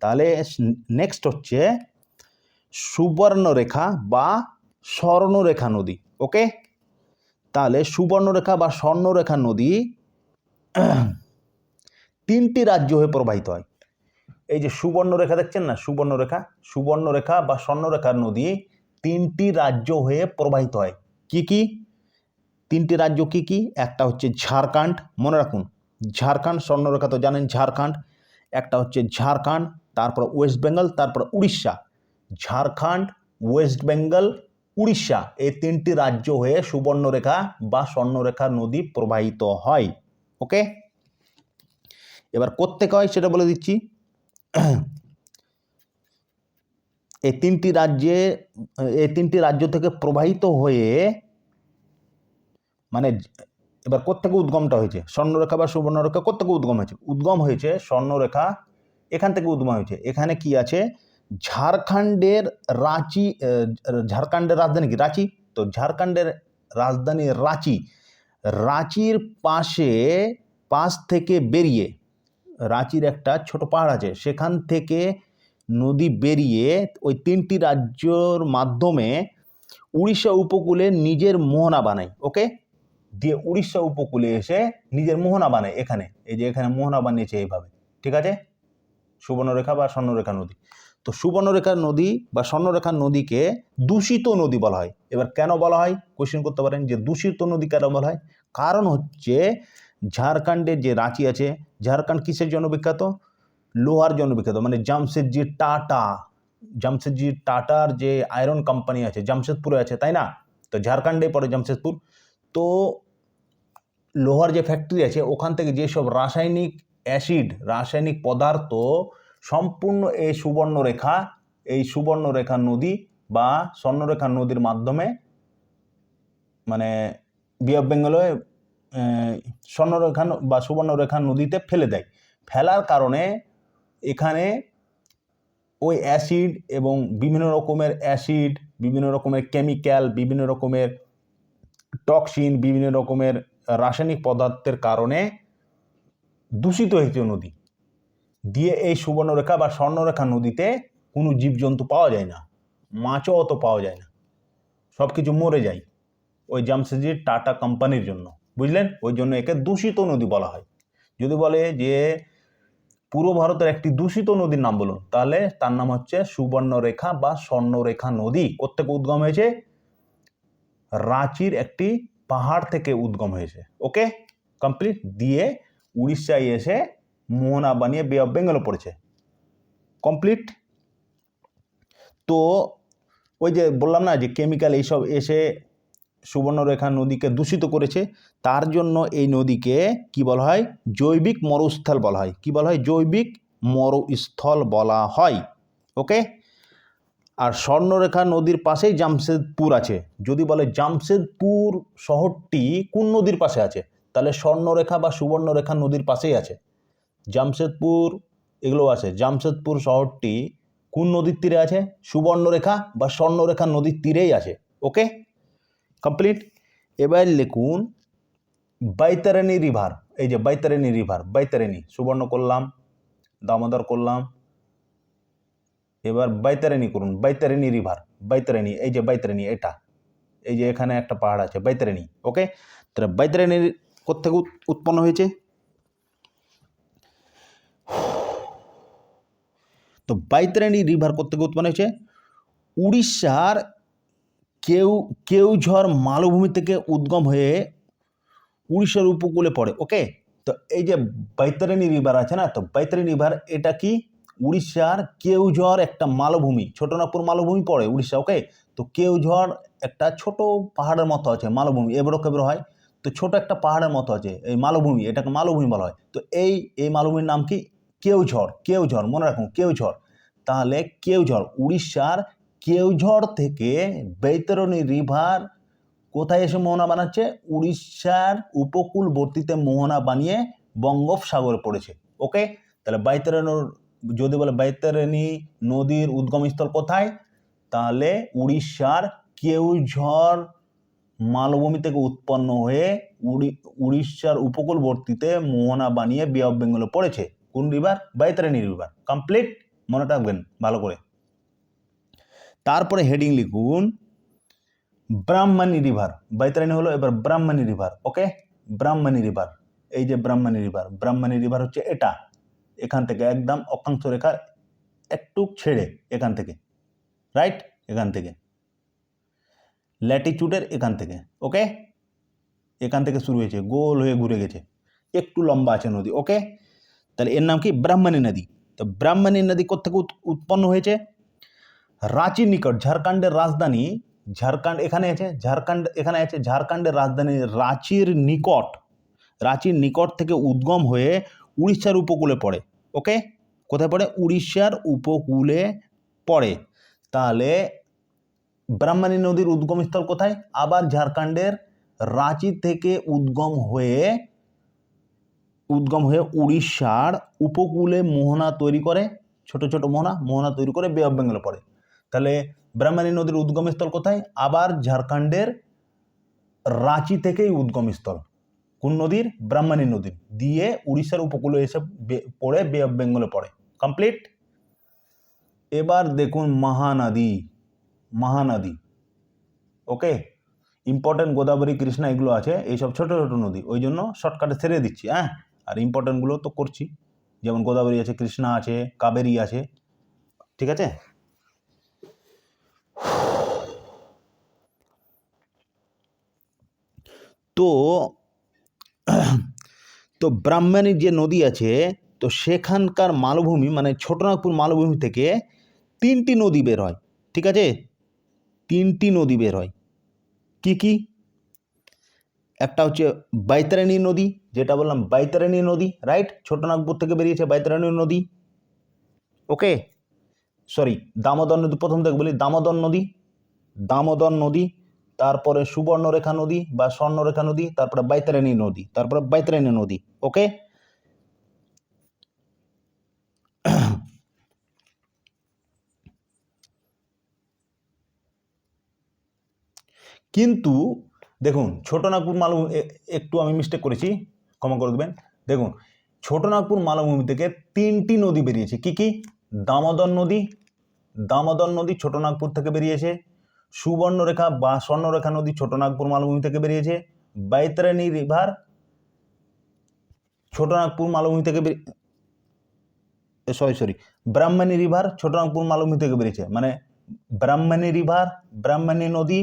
তাহলে নেক্সট হচ্ছে সুবর্ণরেখা বা স্বর্ণরেখা নদী, ওকে। তাহলে সুবর্ণরেখা বা স্বর্ণরেখা নদী তিনটি রাজ্য হয়ে প্রবাহিত হয়। এই যে সুবর্ণরেখা দেখছেন না, সুবর্ণরেখা বা স্বর্ণরেখার নদী তিনটি রাজ্য হয়ে প্রবাহিত হয়। কি কি তিনটি রাজ্য? কি কি? একটা হচ্ছে ঝাড়খণ্ড, মনে রাখুন, ঝাড়খণ্ড। স্বর্ণরেখা তো জানেন ঝাড়খণ্ড। একটা হচ্ছে ঝাড়খণ্ড, তারপর ওয়েস্ট বেঙ্গল, তারপর উড়িষ্যা। ঝাড়খণ্ড, ওয়েস্ট বেঙ্গল, উড়িষ্যা, এই তিনটি রাজ্য হয়ে সুবর্ণরেখা বা স্বর্ণরেখা নদী প্রবাহিত হয়, ওকে। এবার কোত্থেকে হয় সেটা বলে দিচ্ছি। এই তিনটি রাজ্য থেকে প্রবাহিত হয়ে, মানে এবার কোত্থেকে উদ্গমটা হয়েছে? স্বর্ণরেখা বা সুবর্ণরেখা কোত্থেকে উদ্গম হয়েছে? উদ্গম হয়েছে স্বর্ণরেখা এখান থেকে উদ্গম হয়েছে। এখানে কি আছে? ঝাড়খণ্ডের রাজধানী কি? রাঁচি। তো ঝাড়খণ্ডের রাজধানী রাঁচির পাশ থেকে বেরিয়ে রাঁচির একটা ছোট পাহাড় আছে, সেখান থেকে নদী বেরিয়ে ওই 3টি রাজ্যর মাধ্যমে উড়িষ্যা উপকূলে নিজের মোহনা বানায়। ওকে, দিয়ে উড়িষ্যা উপকূলে এসে নিজের মোহনা বানায়। এখানে এই যে এখানে মোহনা বানিয়েছে এইভাবে, ঠিক আছে, সুবর্ণরেখা বা স্বর্ণরেখা নদী। তো সুবর্ণরেখা নদী বা স্বর্ণরেখা নদীকে দূষিত নদী বলা হয়। এবার কেন বলা হয়, কোশ্চেন করতে পারেন যে দূষিত নদী কেন বলা হয়। কারণ হচ্ছে ঝাড়খণ্ডের যে রাঁচি আছে, ঝাড়খণ্ড কিসের জন্য বিখ্যাত, লোহার জন্য বিখ্যাত। মানে জামশেদজি টাটার যে আয়রন কোম্পানি আছে জামশেদপুরে আছে, তাই না? তো ঝাড়খণ্ডে পড়ে জামশেদপুর। তো লোহার যে ফ্যাক্টরি আছে ওখান থেকে যেসব রাসায়নিক পদার্থ সম্পূর্ণ এই সুবর্ণরেখা নদী বা স্বর্ণরেখা নদীর মাধ্যমে মানে বে অফ বেঙ্গলে স্বর্ণরেখা বা সুবর্ণরেখা নদীতে ফেলে দেয়। ফেলার কারণে এখানে ওই অ্যাসিড এবং বিভিন্ন রকমের কেমিক্যাল, বিভিন্ন রকমের টক্সিন, বিভিন্ন রকমের রাসায়নিক পদার্থের কারণে দূষিত হয়েছে নদী। দিয়ে এই সুবর্ণরেখা বা স্বর্ণরেখা নদীতে কোনো জীবজন্তু পাওয়া যায় না, মাছও অত পাওয়া যায় না, সব কিছু মরে যায় ওই জামশেদজি টাটা কোম্পানির জন্য, বুঝলেন? ওই জন্য একে দূষিত নদী বলা হয়। যদি বলে যে পূর্ব ভারতের একটি দূষিত নদীর নাম বলুন, তাহলে তার নাম হচ্ছে সুবর্ণরেখা বা স্বর্ণরেখা নদী। কোত্থেকে উদ্গম হয়েছে? রাঁচির একটি পাহাড় থেকে উদ্গম হয়েছে। ওকে, কমপ্লিট। দিয়ে উড়িষ্যায় এসে মোহনা বানিয়ে বে অফ বেঙ্গলে পড়েছে। কমপ্লিট। তো ওই যে বললাম না যে কেমিক্যাল এইসব এসে সুবর্ণরেখা নদীকে দূষিত করেছে, তার জন্য এই নদীকে কি বলা হয়? জৈবিক মরুস্থল বলা হয়। কি বলা হয়? জৈবিক মরুস্থল বলা হয়। ওকে। আর স্বর্ণরেখা নদীর পাশেই জামশেদপুর আছে। যদি বলে জামশেদপুর শহরটি কোন নদীর পাশে আছে, তাহলে স্বর্ণরেখা বা সুবর্ণরেখা নদীর পাশেই আছে। জামশেদপুর এগুলো আছে। জামশেদপুর শহরটি কোন নদীর তীরে আছে? সুবর্ণরেখা বা স্বর্ণরেখা নদীর তীরেই আছে। ওকে, কমপ্লিট। এবার লিখুন বৈতরণী রিভার। এই যে বৈতরণী রিভার, বৈতরণী সুবর্ণ করলাম, দামোদর করলাম, এবার বৈতরণী করুন। বৈতরণী রিভার, বৈতরণী, এই যে বৈতরণী, এটা এই যে এখানে একটা পাহাড় আছে বৈতরণী। ওকে, তাহলে বৈতরণী কোত্থেকে উৎপন্ন হয়েছে? তো বৈতরণী রিভার কোত্থেকে উৎপন্ন হয়েছে? উড়িষ্যার কেউঝড় মালভূমি থেকে উদ্গম হয়ে উড়িষ্যার উপকূলে পড়ে। ওকে, তো এই যে বৈতরণী রিভার আছে না, তো বৈতরণী রিভার এটা কি? উড়িষ্যার কেউঝড় একটা মালভূমি, ছোটনাগপুর মালভূমি পড়ে উড়িষ্যা। ওকে, তো কেউঝড় একটা ছোট পাহাড়ের মতো আছে, মালভূমি এবড়ো খেবড়ো হয়, তো ছোট একটা পাহাড়ের মতো আছে এই মালভূমি, এটাকে মালভূমি বলা হয়। তো এই মালভূমির নাম কি? কেউঝড়, মনে রাখুন কেউঝড়। তাহলে কেউঝড়, উড়িষ্যার কেউঝড় থেকে বৈতরণী রিভার কোথায় এসে মোহনা বানাচ্ছে? উড়িষ্যার উপকূলবর্তীতে মোহনা বানিয়ে বঙ্গোপসাগরে পড়েছে। ওকে, তাহলে যদি বলে বৈতরণী নদীর উদ্গমস্থল কোথায়, তাহলে উড়িষ্যার কেউঝড় মালভূমি থেকে উৎপন্ন হয়ে উড়িষ্যার উপকূলবর্তীতে মোহনা বানিয়ে বে অফ বেঙ্গলে পড়েছে। কোন রিভার? বৈতরণী রিভার। কমপ্লিট, মনে রাখবেন ভালো করে। তারপরে হেডিং লিখুন ব্রাহ্মণী রিভার। বৈতরণী হলো, এবার ব্রাহ্মণী রিভার। ওকে, ব্রাহ্মণী রিভার, এই যে ব্রাহ্মণী রিভার হচ্ছে এটা, এখান থেকে একদম অক্ষাংশ রেখার একটু ছেড়ে, এখান থেকে, রাইট, এখান থেকে ল্যাটিটিউডের এখান থেকে। ওকে, এখান থেকে শুরু হয়েছে, গোল হয়ে ঘুরে গেছে, একটু লম্বা আছে নদী। ওকে, তাহলে এর নাম কি? ব্রাহ্মণী নদী। তো ব্রাহ্মণী নদী কোত্থেকে উৎপন্ন হয়েছে? রাঁচির নিকট, ঝাড়খণ্ডের রাজধানী, ঝাড়খণ্ডের রাজধানী রাঁচির নিকট থেকে উদ্গম হয়ে উড়িষ্যার উপকূলে পড়ে। ওকে, কোথায় পড়ে? উড়িষ্যার উপকূলে পড়ে। তাহলে ব্রাহ্মণী নদীর উদ্গমস্থল কোথায়? আবার ঝাড়খণ্ডের রাঁচি থেকে উদ্গম হয়ে উড়িষ্যার উপকূলে মোহনা তৈরি করে, ছোট ছোট মোহনা তৈরি করে বে অফ বেঙ্গলে পড়ে। তাহলে ব্রাহ্মণী নদীর উদ্গমস্থল কোথায়? আবার ঝাড়খণ্ডের রাঁচি থেকেই উদ্গমস্থল। কোন নদীর? ব্রাহ্মণী নদীর। দিয়ে উড়িষ্যার উপকূলে এসে পড়ে বে অফ বেঙ্গলে পড়ে। কমপ্লিট। এবার দেখুন মহানদী, মহানদী, ওকে। ইম্পর্টেন্ট গোদাবরী, কৃষ্ণা এগুলো আছে, এইসব ছোট ছোট নদী, ওই জন্য শর্টকাটে ছেড়ে দিচ্ছি। হ্যাঁ, আর ইম্পর্টেন্টগুলো তো করছি, যেমন গোদাবরী আছে, কৃষ্ণা আছে, কাবেরী আছে, ঠিক আছে। তো তো ব্রাহ্মণী যে নদী আছে, তো সেখানকার মালভূমি মানে ছোটনাগপুর মালভূমি থেকে 3টি নদী বের হয়, ঠিক আছে। 3টি নদী বের হয়, কি কি? একটা হচ্ছে বৈতরণী নদী, যেটা বললাম বৈতরণী নদী, রাইট, ছোটনাগপুর থেকে বেরিয়েছে বৈতরণী নদী, ওকে। সরি, দামোদর নদী প্রথম থেকে বলি, দামোদর নদী, দামোদর নদী, তারপরে সুবর্ণরেখা নদী বা স্বর্ণরেখা নদী, তারপরে বৈতরণী নদী, তারপরে বৈতরণী নদী, ওকে। কিন্তু দেখুন ছোটনাগপুর মালভূমি, একটু আমি মিস্টেক করেছি, ক্ষমা করে দেবেন। দেখুন ছোটনাগপুর মালভূমি থেকে 3টি নদী বেরিয়েছে, কি কি? দামোদর নদী, দামোদর নদী ছোটনাগপুর থেকে বেরিয়েছে, সুবর্ণরেখা বা স্বর্ণরেখা নদী ছোটনাগপুর মালভূমি থেকে বেরিয়েছে, বৈতরণী রিভার ছোটনাগপুর মালভূমি থেকে সরি ব্রাহ্মণী রিভার ছোটনাগপুর মালভূমি থেকে বেরিয়েছে, মানে ব্রাহ্মণী রিভার, ব্রাহ্মণী নদী,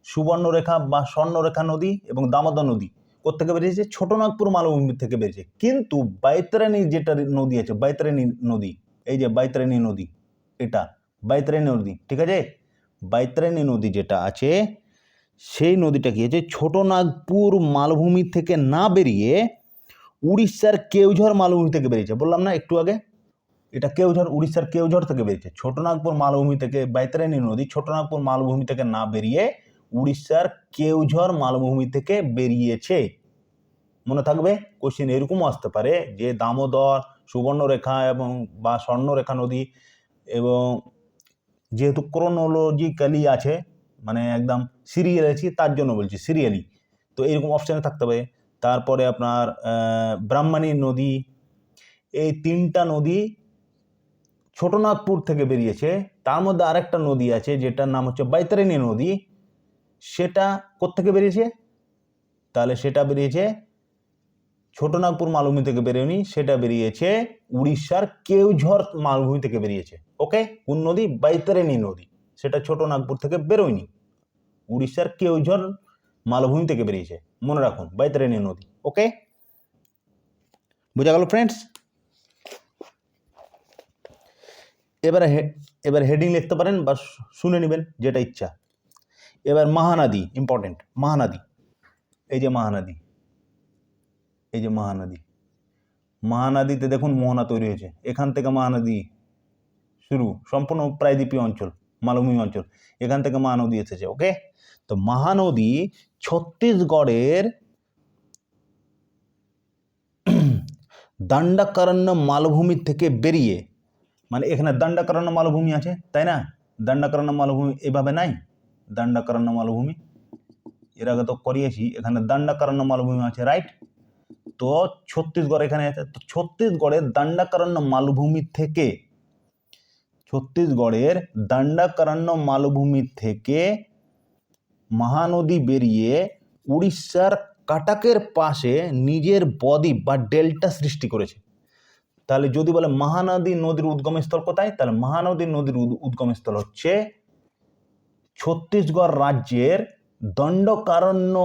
সুবর্ণরেখা বা স্বর্ণরেখা নদী এবং দামোদর নদী কোথেকে বেরিয়েছে? ছোটনাগপুর মালভূমি থেকে বেরিয়েছে। কিন্তু বৈতরণী যেটা নদী আছে, বৈতরণী নদী, এই যে বৈতরণী নদী, এটা বৈতরণী নদী, ঠিক আছে। বৈতরণী নদী যেটা আছে, সেই নদীটা কি আছে? ছোটনাগপুর মালভূমি থেকে না বেরিয়ে উড়িষ্যার কেওঝর মালভূমি থেকে বেরিয়েছে, বললাম না একটু আগে, এটা কেওঝর, উড়িষ্যার কেওঝর থেকে বেরিয়েছে। ছোটনাগপুর মালভূমি থেকে বৈতরণী নদী ছোটনাগপুর মালভূমি থেকে না বেরিয়ে উড়িষ্যার কেওঝর মালভূমি থেকে বেরিয়েছে, মনে থাকবে। কোশ্চেন এরকমও আসতে পারে যে দামোদর, সুবর্ণরেখা এবং বা স্বর্ণরেখা নদী, এবং যেহেতু ক্রোনোলজিক্যালি আছে, মানে একদম সিরিয়াল আছে, তার জন্য বলছি সিরিয়ালি, তো এরকম অপশানে থাকতে পারে। তারপরে আপনার ব্রাহ্মণী নদী, এই 3টা নদী ছোটনাগপুর থেকে বেরিয়েছে। তার মধ্যে আরেকটা নদী আছে যেটার নাম হচ্ছে বৈতরণী নদী, সেটা কোত্থেকে বেরিয়েছে? তাহলে সেটা বেরিয়েছে ছোটনাগপুর মালভূমি থেকে বেরোয়নি, সেটা বেরিয়েছে উড়িষ্যার কেওঝর মালভূমি থেকে বেরিয়েছে, ওকে। কোন নদী? বৈতরণী নদী, সেটা ছোটনাগপুর থেকে বেরোয়নি, উড়িষ্যার কেওঝর মালভূমি থেকে বেরিয়েছে, মনে রাখুন বৈতরণী নদী, ওকে। বোঝা গেল ফ্রেন্ডস? এবার হেডিং লিখতে পারেন বা শুনে নেবেন যেটা ইচ্ছা। এবার মহানদী, ইম্পর্টেন্ট, মহানদী, এই যে মহানদী, এই যে মহানদী, মহানদীতে দেখুন মোহনা তৈরি হয়েছে, এখান থেকে মহানদী শুরু, সম্পূর্ণ প্রায়দ্বীপীয় অঞ্চল, মালভূমি অঞ্চল, এখান থেকে মহানদী এসেছে, ওকে। তো মহানদী ছত্তিশগড়ের দণ্ডকারণ্য মালভূমি থেকে বেরিয়ে, মানে এখানে দণ্ডকারণ্য মালভূমি আছে, তাই না? দণ্ডকারণ্য মালভূমি এভাবে নাই, দণ্ডকারণ্য মালভূমি এর আগে তো করিয়েছি, এখানে দণ্ডকারণ্য মালভূমি আছে, রাইট। তো ছত্তিশগড় এখানে আছে, তো ছত্তিশগড়ের দণ্ডকারণ্য মালভূমি থেকে, ছত্তিশগড়ের দণ্ডকারণ্য মালভূমি থেকে মহানদী বেরিয়ে উড়িষ্যার কাটাকের পাশে নিজের বদ্বীপ বা ডেল্টা সৃষ্টি করেছে। তাহলে যদি বলে মহানদী নদীর উদ্গমস্থল কোথায়, তাহলে মহানদী নদীর উদ্গমস্থল হচ্ছে ছত্তিশগড় রাজ্যের দণ্ডকারণ্য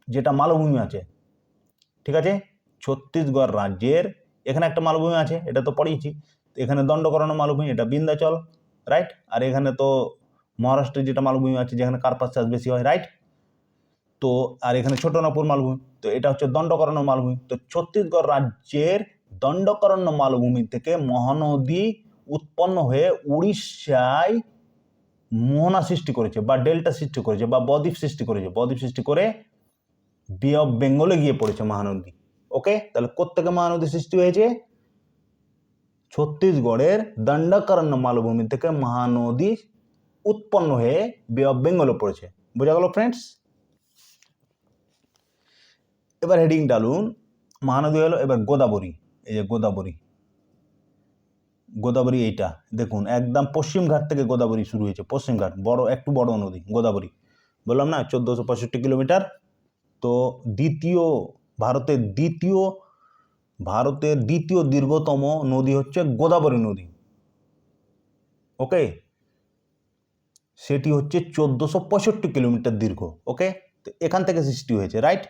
যেটা মালভূমি আছে, ঠিক আছে। ছত্তিশগড় রাজ্যের এখানে একটা মালভূমি আছে, এটা তো পড়িয়েছি, এখানে দণ্ডকারণ্য মালভূমি, এটা বিন্ধ্যাচল, রাইট। আর এখানে তো মহারাষ্ট্রের যেটা মালভূমি আছে যেখানে কার্পাস চাষ বেশি হয়, রাইট। তো আর এখানে ছোটনাগপুর মালভূমি, তো এটা হচ্ছে দণ্ডকারণ্য মালভূমি। তো ছত্তিশগড় রাজ্যের দণ্ডকারণ্য মালভূমি থেকে মহানদী উৎপন্ন হয়ে উড়িষ্যায় মোহনা সৃষ্টি করেছে বা ডেল্টা সৃষ্টি করেছে বা বদ্বীপ সৃষ্টি করেছে, বদ্বীপ সৃষ্টি করে বে অফ বেঙ্গলে গিয়ে পড়েছে মহানদী, ওকে। তাহলে কোত্থেকে মহানদী সৃষ্টি হয়েছে? ছত্তিশগড়ের দণ্ডকারণ্য মালভূমি থেকে মহানদী উৎপন্ন হয়ে বে অফ বেঙ্গলে পড়েছে, বোঝা গেল ফ্রেন্ডস? এবার হেডিং ডালুন, মহানদী হলো, এবার গোদাবরী, এই যে গোদাবরী, গোদাবরী এইটা দেখুন, একদম পশ্চিম ঘাট থেকে গোদাবরী শুরু হয়েছে, পশ্চিম ঘাট বড়, একটু বড় নদী গোদাবরী, বললাম না 1465 কিলোমিটার। তো ভারতের দ্বিতীয় দীর্ঘতম নদী হচ্ছে গোদাবরী নদী। ওকে, সেটি হচ্ছে 1465 কিলোমিটার দীর্ঘ। ওকে, তো এখান থেকে সৃষ্টি হয়েছে, রাইট।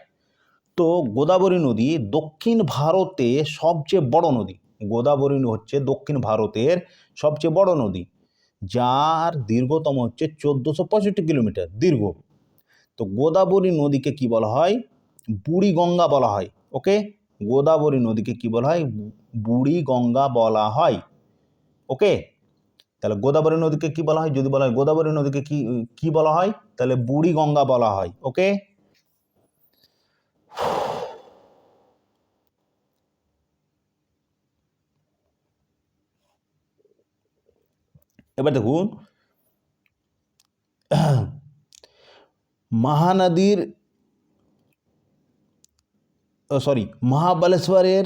তো গোদাবরী নদী দক্ষিণ ভারতে সবচেয়ে বড় নদী। গোদাবরী হচ্ছে দক্ষিণ ভারতের সবচেয়ে বড় নদী, যার দীর্ঘতম হচ্ছে 1465 কিলোমিটার দীর্ঘ। তো গোদাবরী নদীকে কি বলা হয়? বুড়ি গঙ্গা বলা হয়। ওকে, গোদাবরী নদীকে কি বলা হয়? বুড়ি গঙ্গা বলা হয়। ওকে, তাহলে গোদাবরী নদীকে কি বলা হয়? যদি বলা হয় গোদাবরী নদীকে কি কি বলা হয়, তাহলে বুড়ি গঙ্গা বলা হয়। ওকে, এবার দেখুন মহানদীর মহাবালেশ্বরের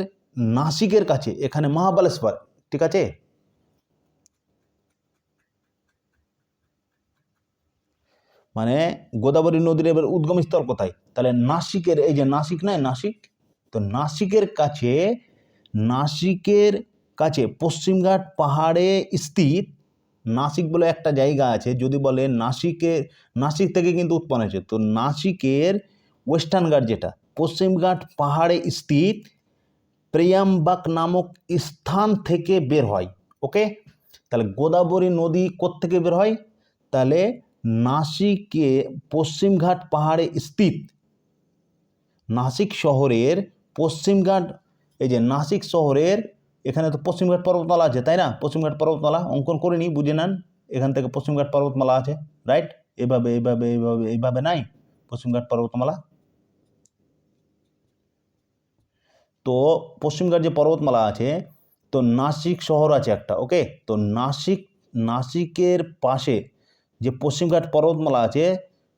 নাসিকের কাছে, এখানে মহাবালেশ্বর, ঠিক আছে, মানে গোদাবরী নদীর এবার উদ্গমস্থল কোথায়? তাহলে নাসিকের, এই যে নাসিক নয়, নাসিক, তো নাসিকের কাছে পশ্চিমঘাট পাহাড়ে স্থিত। নাসিক বলে একটা জায়গা আছে, যদি বলে নাসিক থেকে কিন্তু উৎপন্ন হয়েছে, তো নাসিকের ওয়েস্টার্ন ঘাট, যেটা পশ্চিমঘাট পাহাড়ে স্থিত প্রেয়ামবাক নামক স্থান থেকে বের হয়। ওকে, তাহলে গোদাবরী নদী কোত্থেকে বের হয়? তাহলে নাসিকে পশ্চিমঘাট পাহাড়ে স্থিত নাসিক শহরের পশ্চিমঘাট, এই যে নাসিক শহরের এখানে তো পশ্চিমঘাট পর্বতমালা আছে, তাই না? পশ্চিমঘাট পর্বতমালা অঙ্কন করে নিই, বুঝে নেন, এখান থেকে পশ্চিমঘাট পর্বতমালা আছে, রাইট। এইভাবে এইভাবে এইভাবে এইভাবে নাই পশ্চিমঘাট পর্বতমালা। তো পশ্চিমঘাট যে পর্বতমালা আছে, তো নাসিক শহর আছে একটা। ওকে, তো নাসিকের পাশে যে পশ্চিমঘাট পর্বতমালা আছে,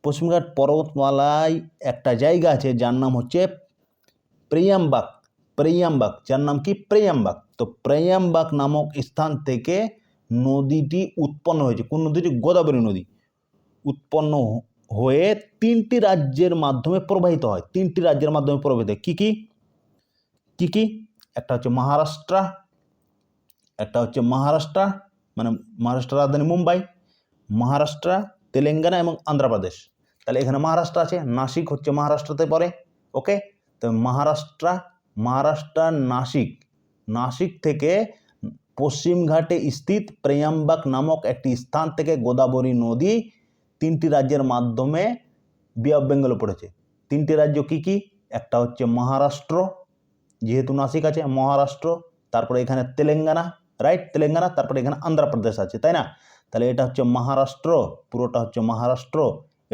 পশ্চিমঘাট পর্বতমালায় একটা জায়গা আছে যার নাম হচ্ছে প্রেয়ামবাক, যার নাম কি? প্রেয়ামবাক। তো প্রেয়ামবাক নামক স্থান থেকে নদীটি উৎপন্ন হয়েছে। কোন নদীটি? গোদাবরী নদী উৎপন্ন হয়ে 3টি রাজ্যের মাধ্যমে প্রবাহিত হয়। 3টি রাজ্যের মাধ্যমে প্রবাহিত হয়। কি কি? একটা হচ্ছে মহারাষ্ট্র, মানে মহারাষ্ট্র রাজধানী মুম্বাই, মহারাষ্ট্র, তেলেঙ্গানা এবং অন্ধ্রপ্রদেশ। তাহলে এখানে মহারাষ্ট্র আছে, নাসিক হচ্ছে মহারাষ্ট্রতে পড়ে। ওকে, তো মহারাষ্ট্র নাসিক থেকে পশ্চিমঘাটে স্থিত প্রেয়ামবাক নামক একটি স্থান থেকে গোদাবরী নদী 3টি রাজ্যের মাধ্যমে বে অফ বেঙ্গলে পড়েছে। 3টি রাজ্য কি? একটা হচ্ছে মহারাষ্ট্র, যেহেতু নাসিক আছে, মহারাষ্ট্র, তারপরে এখানে তেলেঙ্গানা, রাইট, তেলেঙ্গানা, তারপরে এখানে অন্ধ্রপ্রদেশ আছে, তাই না? তাহলে এটা হচ্ছে মহারাষ্ট্র, পুরোটা হচ্ছে মহারাষ্ট্র,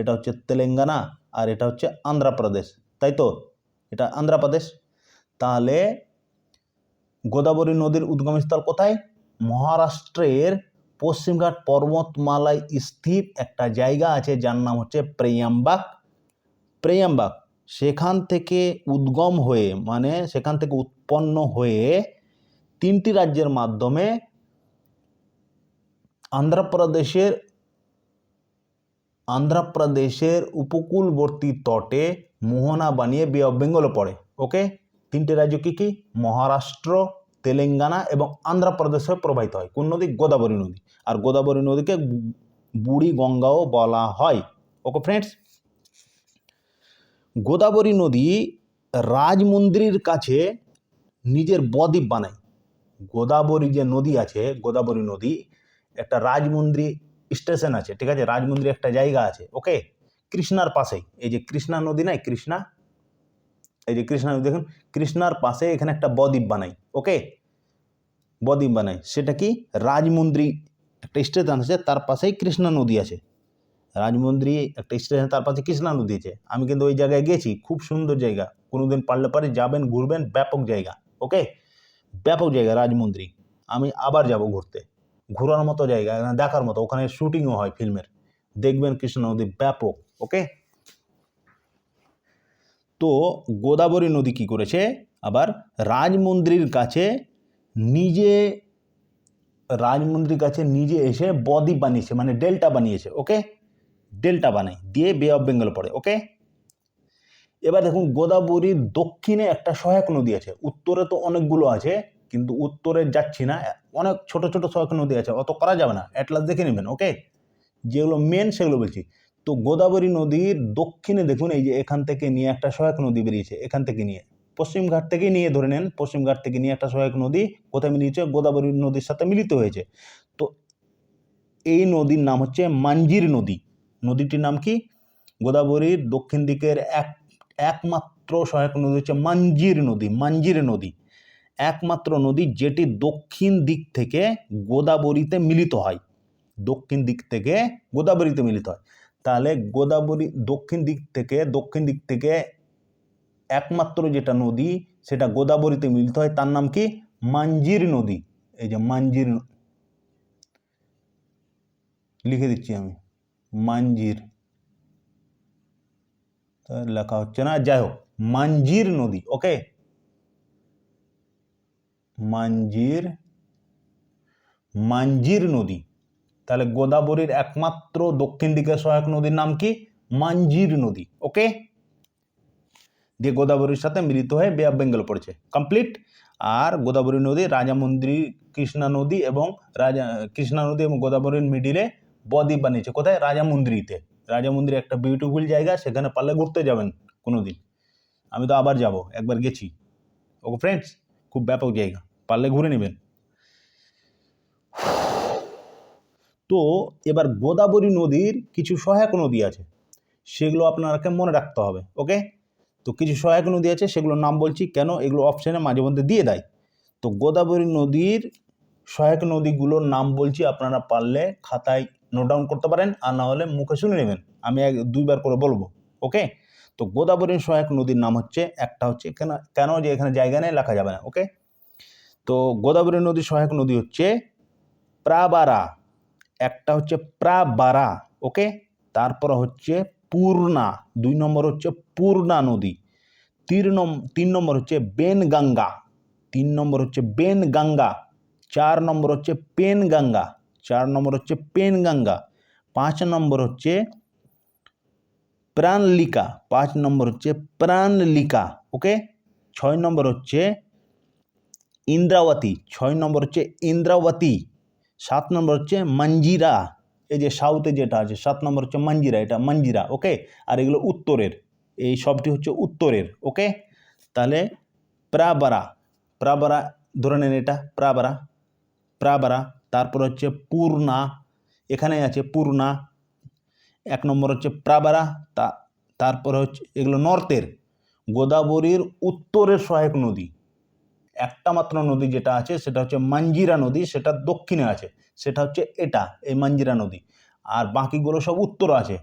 এটা হচ্ছে তেলেঙ্গানা, আর এটা হচ্ছে অন্ধ্রপ্রদেশ, তাই তো? এটা অন্ধ্রপ্রদেশ। তাহলে গোদাবরী নদীর উদ্গমস্থল কোথায়? মহারাষ্ট্রের পশ্চিমঘাট পর্বতমালায় স্থিত একটা জায়গা আছে যার নাম হচ্ছে প্রেয়ামবাক। সেখান থেকে উদ্গম হয়ে, মানে সেখান থেকে উৎপন্ন হয়ে 3টি রাজ্যের মাধ্যমে আন্ধ্রপ্রদেশের উপকূলবর্তী তটে মোহনা বানিয়ে বে অফ বেঙ্গলে পড়ে। ওকে, 3টে রাজ্য কি? মহারাষ্ট্র, তেলেঙ্গানা এবং অন্ধ্রপ্রদেশে প্রবাহিত হয়। কোন নদী? গোদাবরী নদী। আর গোদাবরী নদীকে বুড়ি গঙ্গাও বলা হয়। ওকে ফ্রেন্ডস, গোদাবরী নদী রাজমন্দিরের কাছে নিজের বদ্বীপ বানায়। গোদাবরী যে নদী আছে, গোদাবরী নদী একটা রাজমন্দির স্টেশন আছে, ঠিক আছে, রাজমন্দির একটা জায়গা আছে। ওকে, কৃষ্ণার পাশেই, এই যে কৃষ্ণা নদী নাই, এই যে কৃষ্ণা নদী দেখুন, কৃষ্ণার পাশে এখানে একটা বদ্বীপ বানাই। ওকে, বদ্বীপ বানাই, সেটা কি? রাজমন্দির একটা স্টেশন আছে, তার পাশেই কৃষ্ণা নদী আছে। রাজমন্দির একটা স্টেশন, তার পাশে কৃষ্ণা নদী আছে। আমি কিন্তু ওই জায়গায় গেছি, খুব সুন্দর জায়গা, কোনোদিন পারলে পারে যাবেন, ঘুরবেন, ব্যাপক জায়গা। ওকে, ব্যাপক জায়গা রাজমন্দির, আমি আবার যাব ঘুরতে, ঘোরার মতো জায়গা, দেখার মতো, ওখানে শুটিংও হয় ফিল্মের, দেখবেন কৃষ্ণা নদী ব্যাপক। ওকে, তো গোদাবরী নদী কি করেছে? আবার রাজমন্দিরের কাছে নিজে রাজমুন্দ্রির কাছে নিজে এসে বদ্বীপ বানিয়েছে, মানে ডেল্টা বানিয়েছে। ওকে, ডেল্টা বানায় দিয়ে বে অফ বেঙ্গল পড়ে। ওকে, এবার দেখুন গোদাবরীর দক্ষিণে একটা সহায়ক নদী আছে, উত্তরে তো অনেকগুলো আছে, কিন্তু উত্তরে যাচ্ছি না, অনেক ছোট ছোট সহায়ক নদী আছে, অত করা যাবে না, অ্যাটলাস দেখে নেবেন। ওকে, যেগুলো মেন সেগুলো বলছি। তো গোদাবরী নদীর দক্ষিণে দেখুন এই যে এখান থেকে নিয়ে একটা সহায়ক নদী বেরিয়েছে, এখান থেকে নিয়ে পশ্চিম ঘাট থেকে নিয়ে ধরে নেন, পশ্চিম ঘাট থেকে নিয়ে একটা সহায়ক নদী কোথায় মিলিয়েছে, গোদাবরী নদীর সাথে মিলিত হয়েছে। তো এই নদীর নাম হচ্ছে মাঞ্জির নদী। নদীটির নাম কি? গোদাবরীর দক্ষিণ দিকের একমাত্র সহায়ক নদী হচ্ছে মাঞ্জির নদী। মাঞ্জির নদী একমাত্র নদী যেটি দক্ষিণ দিক থেকে গোদাবরীতে মিলিত হয়, দক্ষিণ দিক থেকে গোদাবরীতে মিলিত হয়। তাহলে গোদাবরী দক্ষিণ দিক থেকে একমাত্র যেটা নদী সেটা গোদাবরীতে মিলিত হয়, তার নাম কি? মাঞ্জির নদী। এই যে মাঞ্জির, লিখে দিচ্ছি আমি, মাঞ্জির লেখা হচ্ছে না, যাই হোক, মাঞ্জির নদী। ওকে, মাঞ্জির নদী। তাহলে গোদাবরীর একমাত্র দক্ষিণ দিকের সহায়ক নদীর নাম কি? মাঞ্জির নদী। ওকে, দিয়ে গোদাবরীর সাথে মিলিত হয়ে বে অফ বেঙ্গল পড়েছে। কমপ্লিট। আর গোদাবরী নদী, রাজামুন্দ্রি, কৃষ্ণা নদী এবং গোদাবরীর মিডিলে বদ্বীপ বানিয়েছে। কোথায়? রাজামুন্দ্রিতে। রাজামুন্দ্রি একটা বিউটিফুল জায়গা, সেখানে পারলে ঘুরতে যাবেন কোনোদিন। আমি তো আবার যাব, একবার গেছি। ওকে ফ্রেন্ডস, খুব ব্যাপক জায়গা, পারলে ঘুরে নেবেন। তো এবার গোদাবরী নদীর কিছু সহায়ক নদী আছে, সেগুলো আপনাকে মনে রাখতে হবে। ওকে, তো কিছু সহায়ক নদী আছে, সেগুলোর নাম বলছি, কেন এগুলো অপশানে মাঝে মধ্যে দিয়ে দেয়। তো গোদাবরী নদীর সহায়ক নদীগুলোর নাম বলছি, আপনারা পারলে খাতায় নোট ডাউন করতে পারেন, আর না হলে মুখে শুনে নেবেন, আমি দুইবার করে বলবো। ওকে, তো গোদাবরীর সহায়ক নদীর নাম হচ্ছে, একটা হচ্ছে কেন যে এখানে জায়গা নেই, লেখা যাবে না। ওকে, তো গোদাবরী নদীর সহায়ক নদী হচ্ছে প্রাবারা, একটা হচ্ছে প্রাবারা। ওকে, তারপর হচ্ছে পূর্ণা, 2 নম্বর হচ্ছে পূর্ণা নদী, 3 নম্বর হচ্ছে বেনগঙ্গা, 3 নম্বর হচ্ছে বেনগঙ্গা, 4 নম্বর হচ্ছে পেনগঙ্গা, 5 নম্বর হচ্ছে প্রাণলিকা, 5 নম্বর হচ্ছে প্রাণলিকা। ওকে, 6 নম্বর হচ্ছে ইন্দ্রাবতী, 6 নম্বর হচ্ছে ইন্দ্রাবতী, 7 নম্বর হচ্ছে মঞ্জিরা, এই যে সাউথে যেটা আছে, 7 নম্বর হচ্ছে মঞ্জিরা, এটা মঞ্জিরা। ওকে, আর এগুলো উত্তরের, এই সবটি হচ্ছে উত্তরের। ওকে, তাহলে প্রাবারা ধরে নেন, এটা প্রাবারা। তারপর হচ্ছে পূর্ণা, এখানে আছে পূর্ণা, 1 নম্বর হচ্ছে প্রাবারা। তারপরে হচ্ছে এগুলো নর্থের, গোদাবরীর উত্তরের সহায়ক নদী একটা মাত্র নদী যেটা আছে সেটা হচ্ছে মঞ্জিরা নদী, সেটা দক্ষিণে আছে, সেটা হচ্ছে এটা, এই মঞ্জিরা নদী। আর বাকিগুলো সব উত্তর আছে,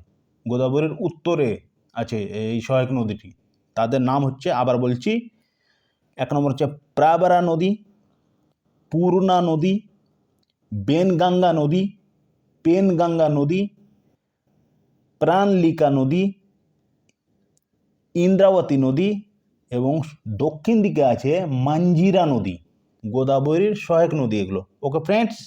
গোদাবরীর উত্তরে আছে এই সহায়ক নদীটি। তাদের নাম হচ্ছে, আবার বলছি, 1 নম্বর হচ্ছে প্রাবারা নদী, পূর্ণা নদী, বেনগঙ্গা নদী, পেনগঙ্গা নদী, প্রাণলিকা নদী, ইন্দ্রাবতী নদী, এবং দক্ষিণ দিকে আছে মঞ্জিরা নদী। গোদাবরীর সহায়ক নদী এগুলো। ওকে ফ্রেন্ডস,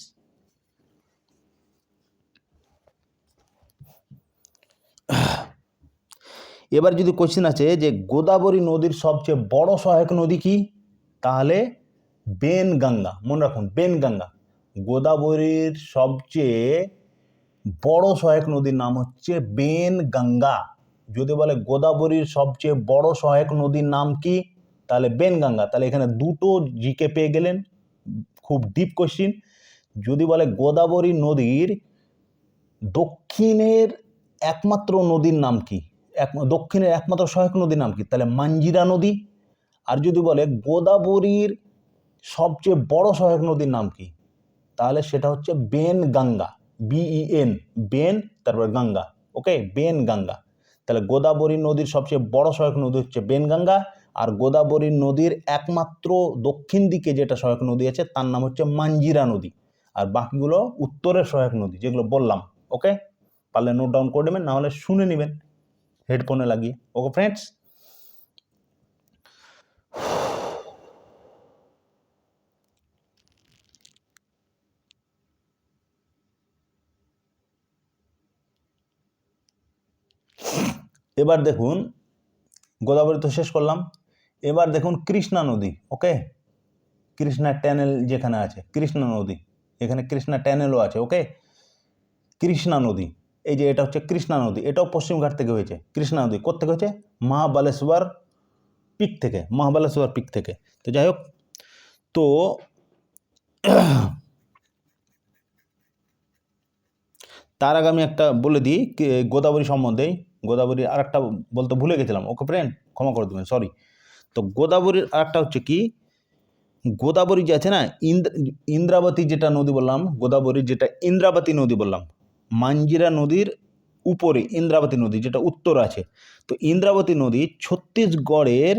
এবার যদি কোশ্চেন আছে যে গোদাবরী নদীর সবচেয়ে বড় সহায়ক নদী কি, তাহলে বেনগঙ্গা। মনে রাখুন, বেনগঙ্গা। গোদাবরীর সবচেয়ে বড় সহায়ক নদীর নাম হচ্ছে বেনগঙ্গা। যদি বলে গোদাবরীর সবচেয়ে বড় সহায়ক নদীর নাম কি, তাহলে বেনগঙ্গা। তাহলে এখানে দুটো জিকে পেয়ে গেলেন, খুব ডিপ কোশ্চিন। যদি বলে গোদাবরী নদীর দক্ষিণের একমাত্র নদীর নাম কি, দক্ষিণের একমাত্র সহায়ক নদীর নাম কি, তাহলে মঞ্জিরা নদী। আর যদি বলে গোদাবরীর সবচেয়ে বড় সহায়ক নদীর নাম কি, তাহলে সেটা হচ্ছে বেনগঙ্গা, BEN, বেন তারপর গঙ্গা। ওকে, বেনগঙ্গা। তাহলে গোদাবরী নদীর সবচেয়ে বড় সহায়ক নদী হচ্ছে বেনগঙ্গা, আর গোদাবরী নদীর একমাত্র দক্ষিণ দিকে যেটা সহায়ক নদী আছে তার নাম হচ্ছে মঞ্জিরা নদী, আর বাকিগুলো উত্তরের সহায়ক নদী যেগুলো বললাম। ওকে, পারলে নোট ডাউন করে নেবেন, না হলে শুনে নেবেন হেডফোনে লাগিয়ে। ওকে ফ্রেন্ডস, এবার দেখুন গোদাবরী তো শেষ করলাম, এবার দেখুন কৃষ্ণা নদী। ওকে, কৃষ্ণা ট্যানেল যেখানে আছে, কৃষ্ণা নদী, এখানে কৃষ্ণা ট্যানেলও আছে। ওকে, কৃষ্ণা নদী, এই যে এটা হচ্ছে কৃষ্ণা নদী, এটাও পশ্চিমঘাট থেকে হয়েছে। কৃষ্ণা নদী কোথেকে হয়েছে? মহাবালেশ্বর পিক থেকে, মহাবালেশ্বর পিক থেকে। তো যাই হোক, তো তার আগে আমি একটা বলে দিই গোদাবরী সম্বন্ধে। গোদাবরী আর একটা বলতে ভুলে গেছিলাম। ওকে ফ্রেন্ড, ক্ষমা করে দেবেন, সরি। তো গোদাবরীর আর একটা হচ্ছে কি, গোদাবরী যে আছে না, ইন্দ্রাবতী যেটা নদী বললাম, গোদাবরী যেটা ইন্দ্রাবতী নদী বললাম, মাঞ্জিরা নদীর উপরে ইন্দ্রাবতী নদী যেটা উত্তর আছে। তো ইন্দ্রাবতী নদী ছত্তিশগড়ের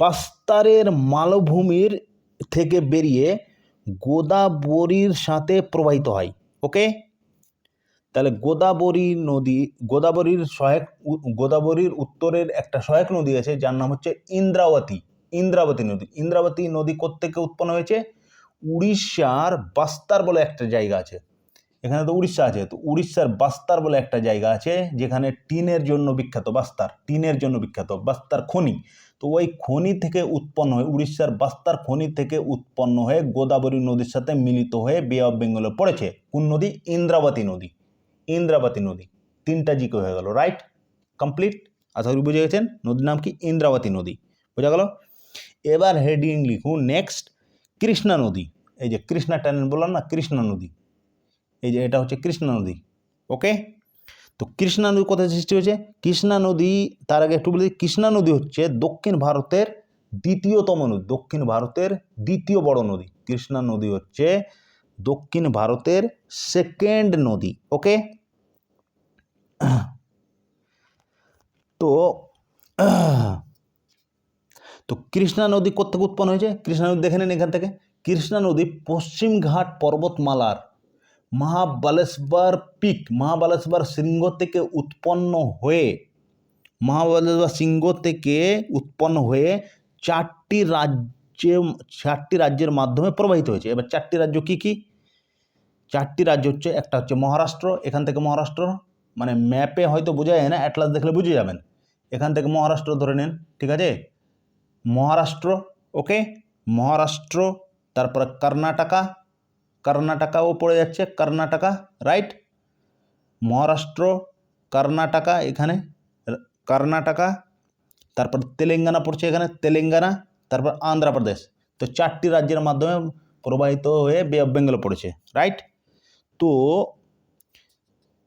বাস্তারের মালভূমির থেকে বেরিয়ে গোদাবরীর সাথে প্রবাহিত হয়। ওকে, তাহলে গোদাবরী নদী, গোদাবরীর উত্তরের একটা সহায়ক নদী আছে যার নাম হচ্ছে ইন্দ্রাবতী। ইন্দ্রাবতী নদী, ইন্দ্রাবতী নদী কোত্থেকে উৎপন্ন হয়েছে? উড়িষ্যার বাস্তার বলে একটা জায়গা আছে। এখানে তো উড়িষ্যা আছে, তো উড়িষ্যার বাস্তার বলে একটা জায়গা আছে যেখানে টিনের জন্য বিখ্যাত। বাস্তার টিনের জন্য বিখ্যাত, বাস্তার খনি। তো ওই খনি থেকে উৎপন্ন হয়ে, উড়িষ্যার বাস্তার খনি থেকে উৎপন্ন হয়ে গোদাবরী নদীর সাথে মিলিত হয়ে বে অফ বেঙ্গলে পড়েছে। কোন নদী? ইন্দ্রাবতী নদী। ইন্দ্রাবতী নদী, তিনটা জিকে হয়ে গেল। Right, complete. আশা করি বুঝে গেছেন নদীর নাম কি? ইন্দ্রাবতী নদী। বোঝা গেল? এবার হেডিং লিখুন নেক্সট, কৃষ্ণা নদী। এই যে কৃষ্ণা ট্যানেল বললাম না, কৃষ্ণা নদী, এই যে এটা হচ্ছে কৃষ্ণা নদী। ওকে, তো কৃষ্ণা নদী কোথায় সৃষ্টি হয়েছে? কৃষ্ণা নদী, তার আগে একটু বলি, কৃষ্ণা নদী হচ্ছে দক্ষিণ ভারতের দ্বিতীয়তম নদী, দক্ষিণ ভারতের দ্বিতীয় বড় নদী। কৃষ্ণা নদী হচ্ছে দক্ষিণ ভারতের সেকেন্ড নদী। ওকে, তো তো কৃষ্ণা নদী কোথেকে উৎপন্ন হয়েছে? কৃষ্ণা নদী দেখে নেন এখান থেকে। কৃষ্ণা নদী পশ্চিমঘাট পর্বতমালার মহাবালেশ্বর পিক, মহাবালেশ্বর শৃঙ্গ থেকে উৎপন্ন হয়ে, মহাবালেশ্বর শৃঙ্গ থেকে উৎপন্ন হয়ে চারটি রাজ্যের মাধ্যমে প্রবাহিত হয়েছে। এবার চারটি রাজ্য কি কি? চারটি রাজ্য হচ্ছে, একটা হচ্ছে মহারাষ্ট্র, এখান থেকে মহারাষ্ট্র, মানে ম্যাপে হয়তো বোঝা যায় না, অ্যাটলাস দেখলে বুঝে যাবেন। এখান থেকে মহারাষ্ট্র ধরে নেন, ঠিক আছে, মহারাষ্ট্র। ওকে, মহারাষ্ট্র, তারপরে কর্ণাটকা, কর্ণাটকাও পড়ে যাচ্ছে, কর্ণাটকা। রাইট, মহারাষ্ট্র, কর্ণাটকা, এখানে কর্ণাটকা, তারপর তেলেঙ্গানা পড়ছে এখানে, তেলেঙ্গানা, তারপর আন্ধ্রপ্রদেশ। তো চারটি রাজ্যের মাধ্যমে প্রবাহিত হয়ে বে অফ বেঙ্গলে পড়েছে। রাইট, তো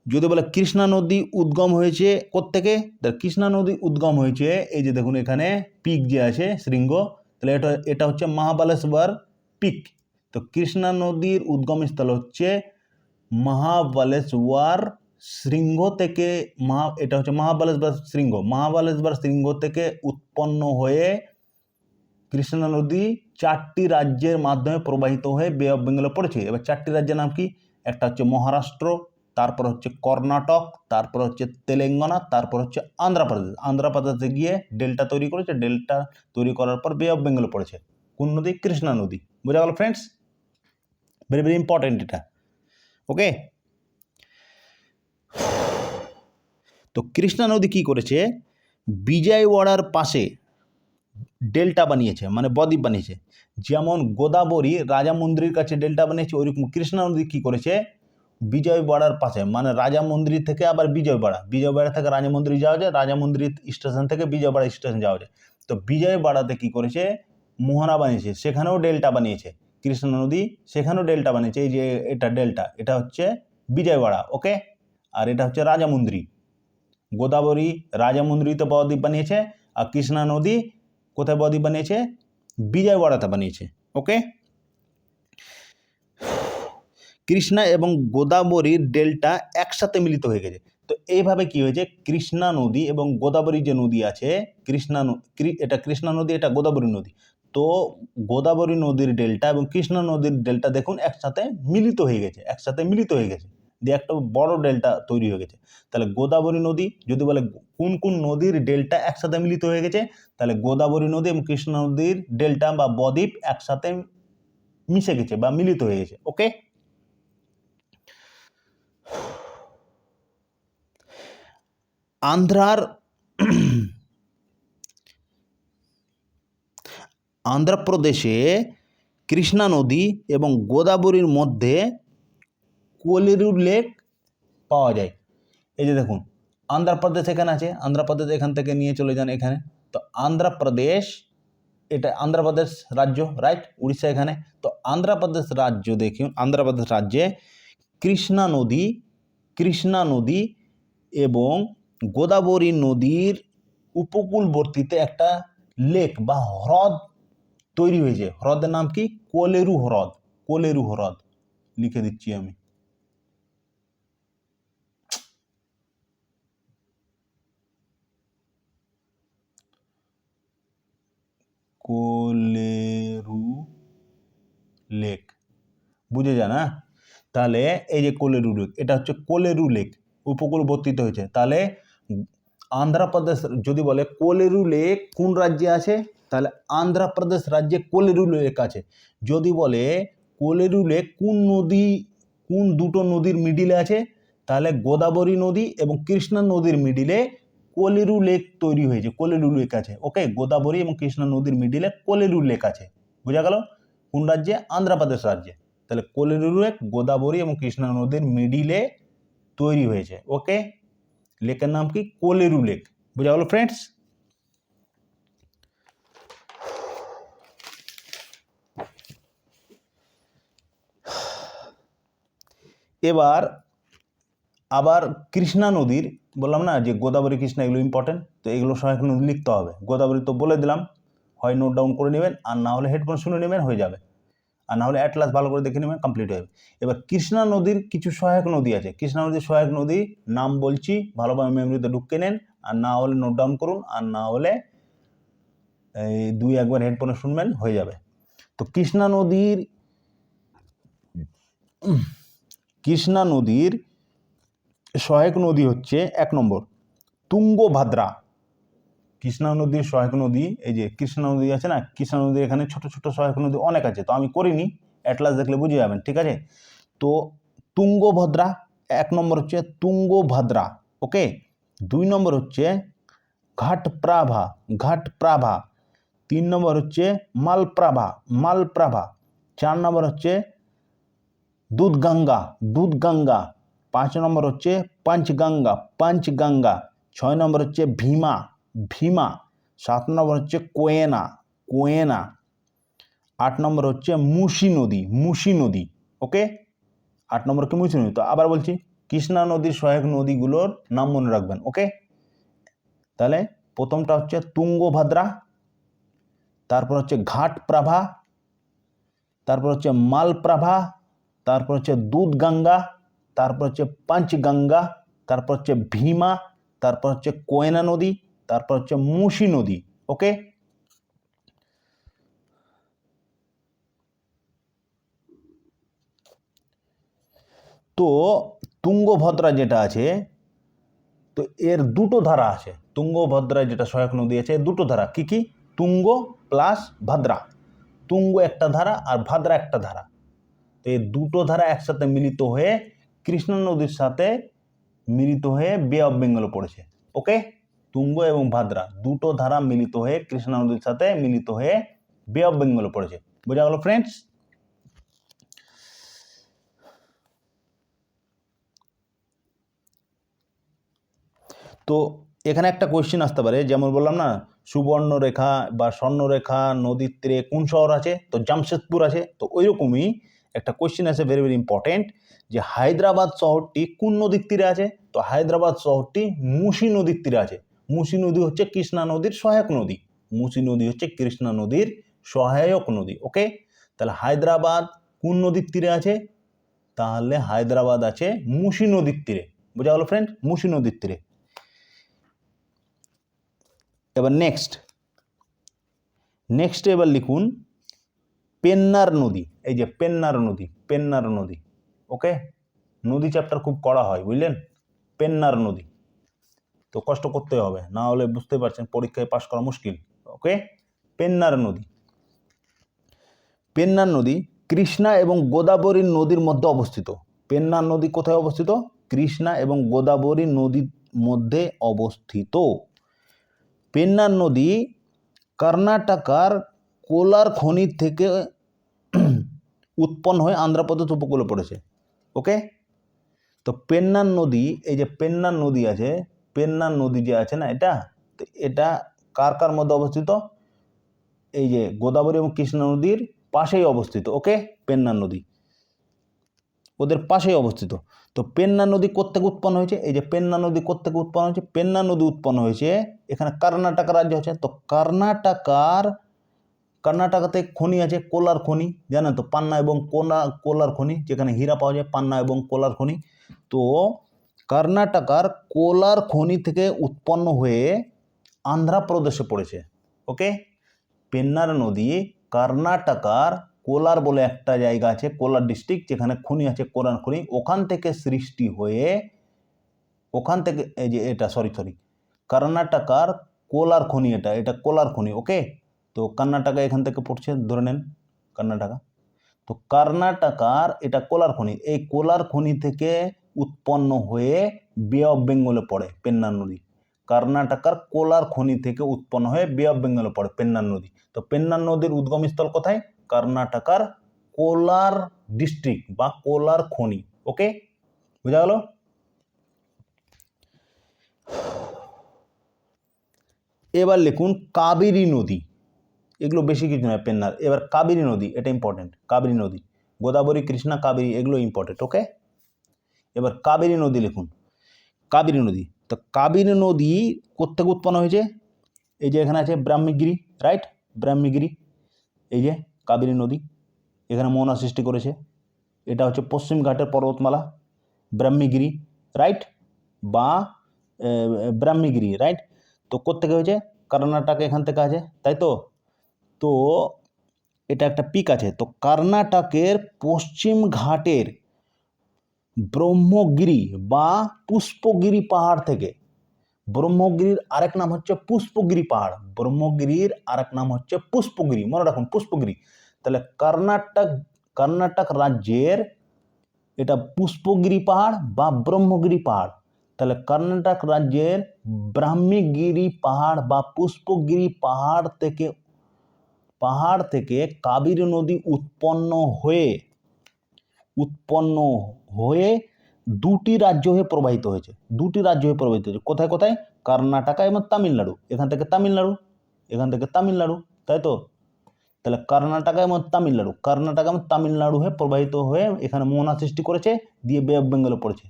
যদি বলে কৃষ্ণা নদী উদ্গম হয়েছে কোত্থেকে? কৃষ্ণা নদী উদ্গম হয়েছে, এই যে দেখুন এখানে পিক যে আছে শৃঙ্গ, তাহলে এটা হচ্ছে মহাবালেশ্বর পিক। তো কৃষ্ণা নদীর উদ্গমস্থল হচ্ছে মহাবালেশ্বর শৃঙ্গ থেকে, এটা হচ্ছে মহাবালেশ্বর শৃঙ্গ। মহাবালেশ্বর শৃঙ্গ থেকে উৎপন্ন হয়ে কৃষ্ণা নদী চারটি রাজ্যের মাধ্যমে প্রবাহিত হয়ে বে অফ বেঙ্গলে পড়েছে। এবার চারটি রাজ্যের নাম কি? একটা হচ্ছে মহারাষ্ট্র, তারপর হচ্ছে কর্ণাটক, তারপর হচ্ছে তেলেঙ্গানা, তারপর হচ্ছে আন্ধ্রপ্রদেশ। আন্ধ্রপ্রদেশে গিয়ে ডেল্টা তৈরি করেছে, ডেল্টা তৈরি করার পর বে অফ বেঙ্গলে পড়েছে। কোন নদী? কৃষ্ণা নদী। বোঝা গেল ফ্রেন্ডস? ভেরি ভেরি ইম্পর্টেন্ট এটা। ওকে, তো কৃষ্ণা নদী কি করেছে? বিজয়ওয়াড়ার পাশে ডেল্টা বানিয়েছে, মানে বদ্বীপ বানিয়েছে। যেমন গোদাবরী রাজামন্দিরের কাছে ডেল্টা বানিয়েছে, ওইরকম কৃষ্ণা নদী কী করেছে? বিজয়ওয়াড়ার পাশে, মানে রাজামন্দির থেকে আবার বিজয়ওয়াড়া থেকে রাজামন্দির যাওয়া যায়, রাজামন্দির স্টেশন থেকে বিজয়ওয়াড়া স্টেশন যাওয়া যায়। তো বিজয়ওয়াড়াতে কী করেছে? মোহনা বানিয়েছে, সেখানেও ডেল্টা বানিয়েছে। কৃষ্ণা নদী সেখানেও ডেল্টা বানিয়েছে। এই যে এটা ডেল্টা, এটা হচ্ছে বিজয়ওয়াড়া। ওকে, আর এটা হচ্ছে রাজামন্দির। গোদাবরী রাজামন্দিরিতে বদ্বীপ বানিয়েছে, আর কৃষ্ণা নদী কোথায় বদ্বীপ বানিয়েছে? বিজয়ওয়াড়াতে বানিয়েছে। ওকে, কৃষ্ণা এবং গোদাবরীর ডেল্টা একসাথে মিলিত হয়ে গেছে। তো এইভাবে কি হয়েছে? কৃষ্ণা নদী এবং গোদাবরী যে নদী আছে, এটা কৃষ্ণা নদী, এটা গোদাবরী নদী। তো গোদাবরী নদীর ডেল্টা এবং কৃষ্ণা নদীর ডেল্টা দেখুন একসাথে মিলিত হয়ে গেছে, দিয়ে একটা বড় ডেল্টা তৈরি হয়ে গেছে। তাহলে গোদাবরী নদী, যদি বলে কোন কোন নদীর ডেল্টা একসাথে মিলিত হয়ে গেছে, তাহলে গোদাবরী নদী এবং কৃষ্ণা নদীর ডেল্টা বা বদ্বীপ একসাথে মিশে গেছে বা মিলিত হয়ে গেছে। ওকে, আন্ধ্রপ্রদেশে কৃষ্ণা নদী এবং গোদাবরীর মধ্যে কোলেরু লেক পাওয়া যায়। এই যে দেখুন আন্ধ্রপ্রদেশ এখানে আছে, আন্ধ্রপ্রদেশ এখান থেকে নিয়ে চলে যান এখানে, তো আন্ধ্রপ্রদেশ, এটা আন্ধ্রপ্রদেশ রাজ্য, রাইট, উড়িষ্যা এখানে, তো আন্ধ্রপ্রদেশ রাজ্য দেখুন, আন্ধ্রপ্রদেশ রাজ্যে কৃষ্ণা নদী এবং গোদাবরী নদীর উপকূলবর্তীতে একটা লেক বা হ্রদ তৈরি হয়েছে। হ্রদের নাম কি? কোলেরু হ্রদ। কোলেরু হ্রদ লিখে দিচ্ছি আমি। কোলেরু লেক, বুঝে যান। হ্যাঁ, তাহলে এই যে কোলেরু লেক, এটা হচ্ছে কোলেরু লেক, উপকূলবর্তীতে হয়েছে। তাহলে আন্ধ্রপ্রদেশ যদি বলে কোলেরু লেক কোন রাজ্যে আছে, তাহলে আন্ধ্রপ্রদেশ রাজ্যে কোলেরু লেক আছে। যদি বলে কোলেরু লেক কোন দুটো নদীর মিডিলে আছে, তাহলে গোদাবরী নদী এবং কৃষ্ণা নদীর মিডিলে কোলেরু লেক তৈরি হয়েছে, কোলেরু লেক আছে। ওকে, গোদাবরী এবং কৃষ্ণা নদীর মিডিলে কোলেরু লেক আছে। বোঝা গেল? কোন রাজ্যে? আন্ধ্রপ্রদেশ রাজ্যে। তাহলে কোলেরু লেক গোদাবরী এবং কৃষ্ণা নদীর মিডিলে তৈরি হয়েছে। ওকে, লেকের নাম কি? কোলেরু লেক। বোঝা গেল ফ্রেন্ডস? এবার আবার কৃষ্ণা নদীর, বললাম না যে গোদাবরী কৃষ্ণা এগুলো ইম্পর্টেন্ট, তো এগুলো সহায়ক নদী লিখতে হবে। গোদাবরী তো বলে দিলাম, হয় নোট ডাউন করে নেবেন, আর না হলে হেডফোন শুনে নেবেন, হয়ে যাবে, আর না হলে অ্যাটলাস ভালো করে দেখে নেবেন, কমপ্লিট হয়ে যাবে। এবার কৃষ্ণা নদীর কিছু সহায়ক নদী আছে। কৃষ্ণা নদীর সহায়ক নদী নাম বলছি, ভালোভাবে মেমোরিতে ঢুকে নেন, আর না হলে নোট ডাউন করুন, আর না হলে এই 2-1বার হেডফোনে শুনবেন, হয়ে যাবে। তো কৃষ্ণা নদীর সহায়ক নদী হচ্ছে 1 নম্বর তুঙ্গভাদ্রা। কৃষ্ণা নদীর সহায়ক নদী, এই যে কৃষ্ণা নদী আছে না, কৃষ্ণা নদীর এখানে ছোট ছোট সহায়ক নদী অনেক আছে, তো আমি করিনি, অ্যাটলাস দেখলে বুঝে যাবেন, ঠিক আছে। তো তুঙ্গভদ্রা 1 নম্বর হচ্ছে তুঙ্গভদ্রা। ওকে, 2 নম্বর হচ্ছে ঘাটপ্রাভা। 3 নম্বর হচ্ছে মালপ্রভা। 4 নম্বর হচ্ছে দুধগঙ্গা। 5 নম্বর হচ্ছে পঞ্চগঙ্গা। 6 নম্বর হচ্ছে ভীমা। 7 নম্বর হচ্ছে কোয়েনা। 8 নম্বর হচ্ছে মুসি নদী। ওকে, 8 নম্বর কি? মুসি নদী। তো আবার বলছি, কৃষ্ণা নদীর সহায়ক নদীগুলোর নাম মনে রাখবেন। ওকে, তাহলে প্রথমটা হচ্ছে তুঙ্গভদ্রা, তারপর হচ্ছে ঘাটপ্রভা, তারপর হচ্ছে মালপ্রভা, তারপর হচ্ছে দুধগঙ্গা, তারপর হচ্ছে পঞ্চগঙ্গা, তারপর হচ্ছে ভীমা, তারপর হচ্ছে কোয়েনা নদী, তারপর হচ্ছে মুসি নদী। ওকে, তো তুঙ্গভদ্রা যেটা আছে, তো এর দুটো ধারা আছে। তুঙ্গভদ্রা যেটা সহায়ক নদী আছে, দুটো ধারা। কি কি? তুঙ্গ প্লাস ভাদ্রা। তুঙ্গ একটা ধারা আর ভাদ্রা একটা ধারা। তো এই দুটো ধারা একসাথে মিলিত হয়ে কৃষ্ণা নদীর সাথে মিলিত হয়ে বে অফ বেঙ্গলে পড়েছে। ওকে, তুঙ্গ এবং ভাদ্রা দুটো ধারা মিলিত হয়ে কৃষ্ণা নদীর সাথে মিলিত হয়ে বে অফ বেঙ্গলে পড়েছে। বোঝা গেল ফ্রেন্ডস? তো এখানে একটা কোয়েশ্চেন আসতে পারে, যেমন বললাম না সুবর্ণরেখা বা স্বর্ণরেখা নদীর তীরে কোন শহর আছে, তো জামশেদপুর আছে। তো ওইরকমই একটা কোয়েশ্চেন আছে, ভেরি ভেরি ইম্পর্টেন্ট, যে হায়দ্রাবাদ শহরটি কোন নদীর তীরে আছে। তো হায়দ্রাবাদ শহরটি মুসি নদীর তীরে আছে। মুসি নদী হচ্ছে কৃষ্ণা নদীর সহায়ক নদী। মুসি নদী হচ্ছে কৃষ্ণা নদীর সহায়ক নদী। ওকে, তাহলে হায়দ্রাবাদ কোন নদীর তীরে আছে, তাহলে হায়দ্রাবাদ আছে মুসি নদীর তীরে। বোঝা গেল ফ্রেন্ড? মুসি নদীর তীরে। এবার নেক্সট এবার লিখুন পেন্নার নদী। এই যে পেন্নার নদী। ওকে, নদী চ্যাপ্টার খুব কড়া হয়, বুঝলেন? পেন্নার নদী, তো কষ্ট করতে হবে, না হলে বুঝতে পারছেন পরীক্ষায় পাশ করা মুশকিল। ওকে, পেন্নার নদী কৃষ্ণা এবং গোদাবরী নদীর মধ্যে অবস্থিত। পেন্নার নদী কোথায় অবস্থিত? কৃষ্ণা এবং গোদাবরী নদীর মধ্যে অবস্থিত। পেন্নার নদী কর্ণাটকার কোলার খনি থেকে উৎপন্ন হয়ে অন্ধ্রপ্রদেশ উপকূলে পড়েছে। ওকে, তো পেন্নার নদী, এই যে পেন্নার নদী আছে, পেন্নার নদী যে আছে না, এটা কার কার মধ্যে অবস্থিত? এই যে গোদাবরী এবং কৃষ্ণা নদীর পাশেই অবস্থিত। ওকে, পেন্নার নদী ওদের পাশেই অবস্থিত। তো পেন্নার নদী কোত্থেকে উৎপন্ন হয়েছে? এই যে পেন্নার নদী কোত্থেকে উৎপন্ন হয়েছে? পেন্নার নদী উৎপন্ন হয়েছে এখানে কর্ণাটক রাজ্য আছে। তো কর্ণাটকাতে খনি আছে, কোলার খনি, জানেন তো, পান্না এবং কোলার খনি, যেখানে হীরা পাওয়া যায়, পান্না এবং কোলার খনি। তো কর্ণাটকার কোলার খনি থেকে উৎপন্ন হয়ে অন্ধ্রপ্রদেশে পড়েছে। ওকে, পেন্নার নদী কর্ণাটকার কোলার বলে একটা জায়গা আছে, কোলার ডিস্ট্রিক্ট, যেখানে খনি আছে, কোলার খনি, ওখান থেকে সৃষ্টি হয়ে, ওখান থেকে এই যে এটা কর্ণাটকার কোলার খনি, এটা কোলার খনি। ওকে, তো কর্ণাটকা এখান থেকে পড়ছে, ধরে নেন কর্ণাটকা। তো কর্ণাটকার এটা কোলার খনি, এই কোলার খনি থেকে উৎপন্ন হয়ে বে অফ বেঙ্গলে পড়ে পেন্নার নদী। কর্ণাটকার কোলার খনি থেকে উৎপন্ন হয়ে বে অফ বেঙ্গলে পড়ে পেন্নার নদী। তো পেন্নার নদীর উদ্গমস্থল কোথায়? কর্ণাটকার কোলার ডিস্ট্রিক্ট বা কোলার খনি। ওকে, বোঝা গেল? এবার লিখুন কাবেরী নদী। এগুলো বেশি কিছু নয় পেন্নার। এবার কাবেরী নদী, এটা ইম্পর্টেন্ট। কাবেরী নদী, গোদাবরী, কৃষ্ণা, কাবেরী, এগুলো ইম্পর্টেন্ট। ওকে, এবার কাবেরী নদী লিখুন। কাবেরী নদী, তো কাবেরী নদী কোত্থেকে উৎপন্ন হয়েছে? এই যে এখানে আছে ব্রাহ্মীগিরি, রাইট, ব্রাহ্মীগিরি, এই যে কাবেরী নদী, এখানে মোহনা সৃষ্টি করেছে। এটা হচ্ছে পশ্চিম ঘাটের পর্বতমালা, ব্রাহ্মীগিরি, রাইট, বা ব্রাহ্মীগিরি, রাইট। তো কোত্থেকে হয়েছে? কর্ণাটক এখান থেকে আছে, তাই তো। তো এটা একটা পিক আছে। তো কর্ণাটকের পশ্চিম ঘাটের ব্রহ্মগিরি বা পুষ্পগিরি পাহাড় থেকে, ব্রহ্মগিরির আরেক নাম হচ্ছে পুষ্পগিরি পাহাড়, ব্রহ্মগিরির আরেক নাম হচ্ছে পুষ্পগিরি, মনে রাখুন পুষ্পগিরি। তাহলে কর্ণাটক রাজ্যের এটা পুষ্পগিরি পাহাড় বা ব্রহ্মগিরি পাহাড়। তাহলে কর্ণাটক রাজ্যের ব্রাহ্মীগিরি পাহাড় বা পুষ্পগিরি পাহাড় থেকে কাবেরী নদী উৎপন্ন হয়ে দুটি রাজ্য হয়ে প্রবাহিত হয়েছে। কোথায় কোথায়? কর্ণাটক এবং তামিলনাড়ু। এখান থেকে তামিলনাড়ু, তাই তো। তাহলে কর্ণাটক এবং তামিলনাড়ু হয়ে প্রবাহিত হয়ে এখানে মোহনা সৃষ্টি করেছে, দিয়ে বে অফ বেঙ্গলে পড়েছে।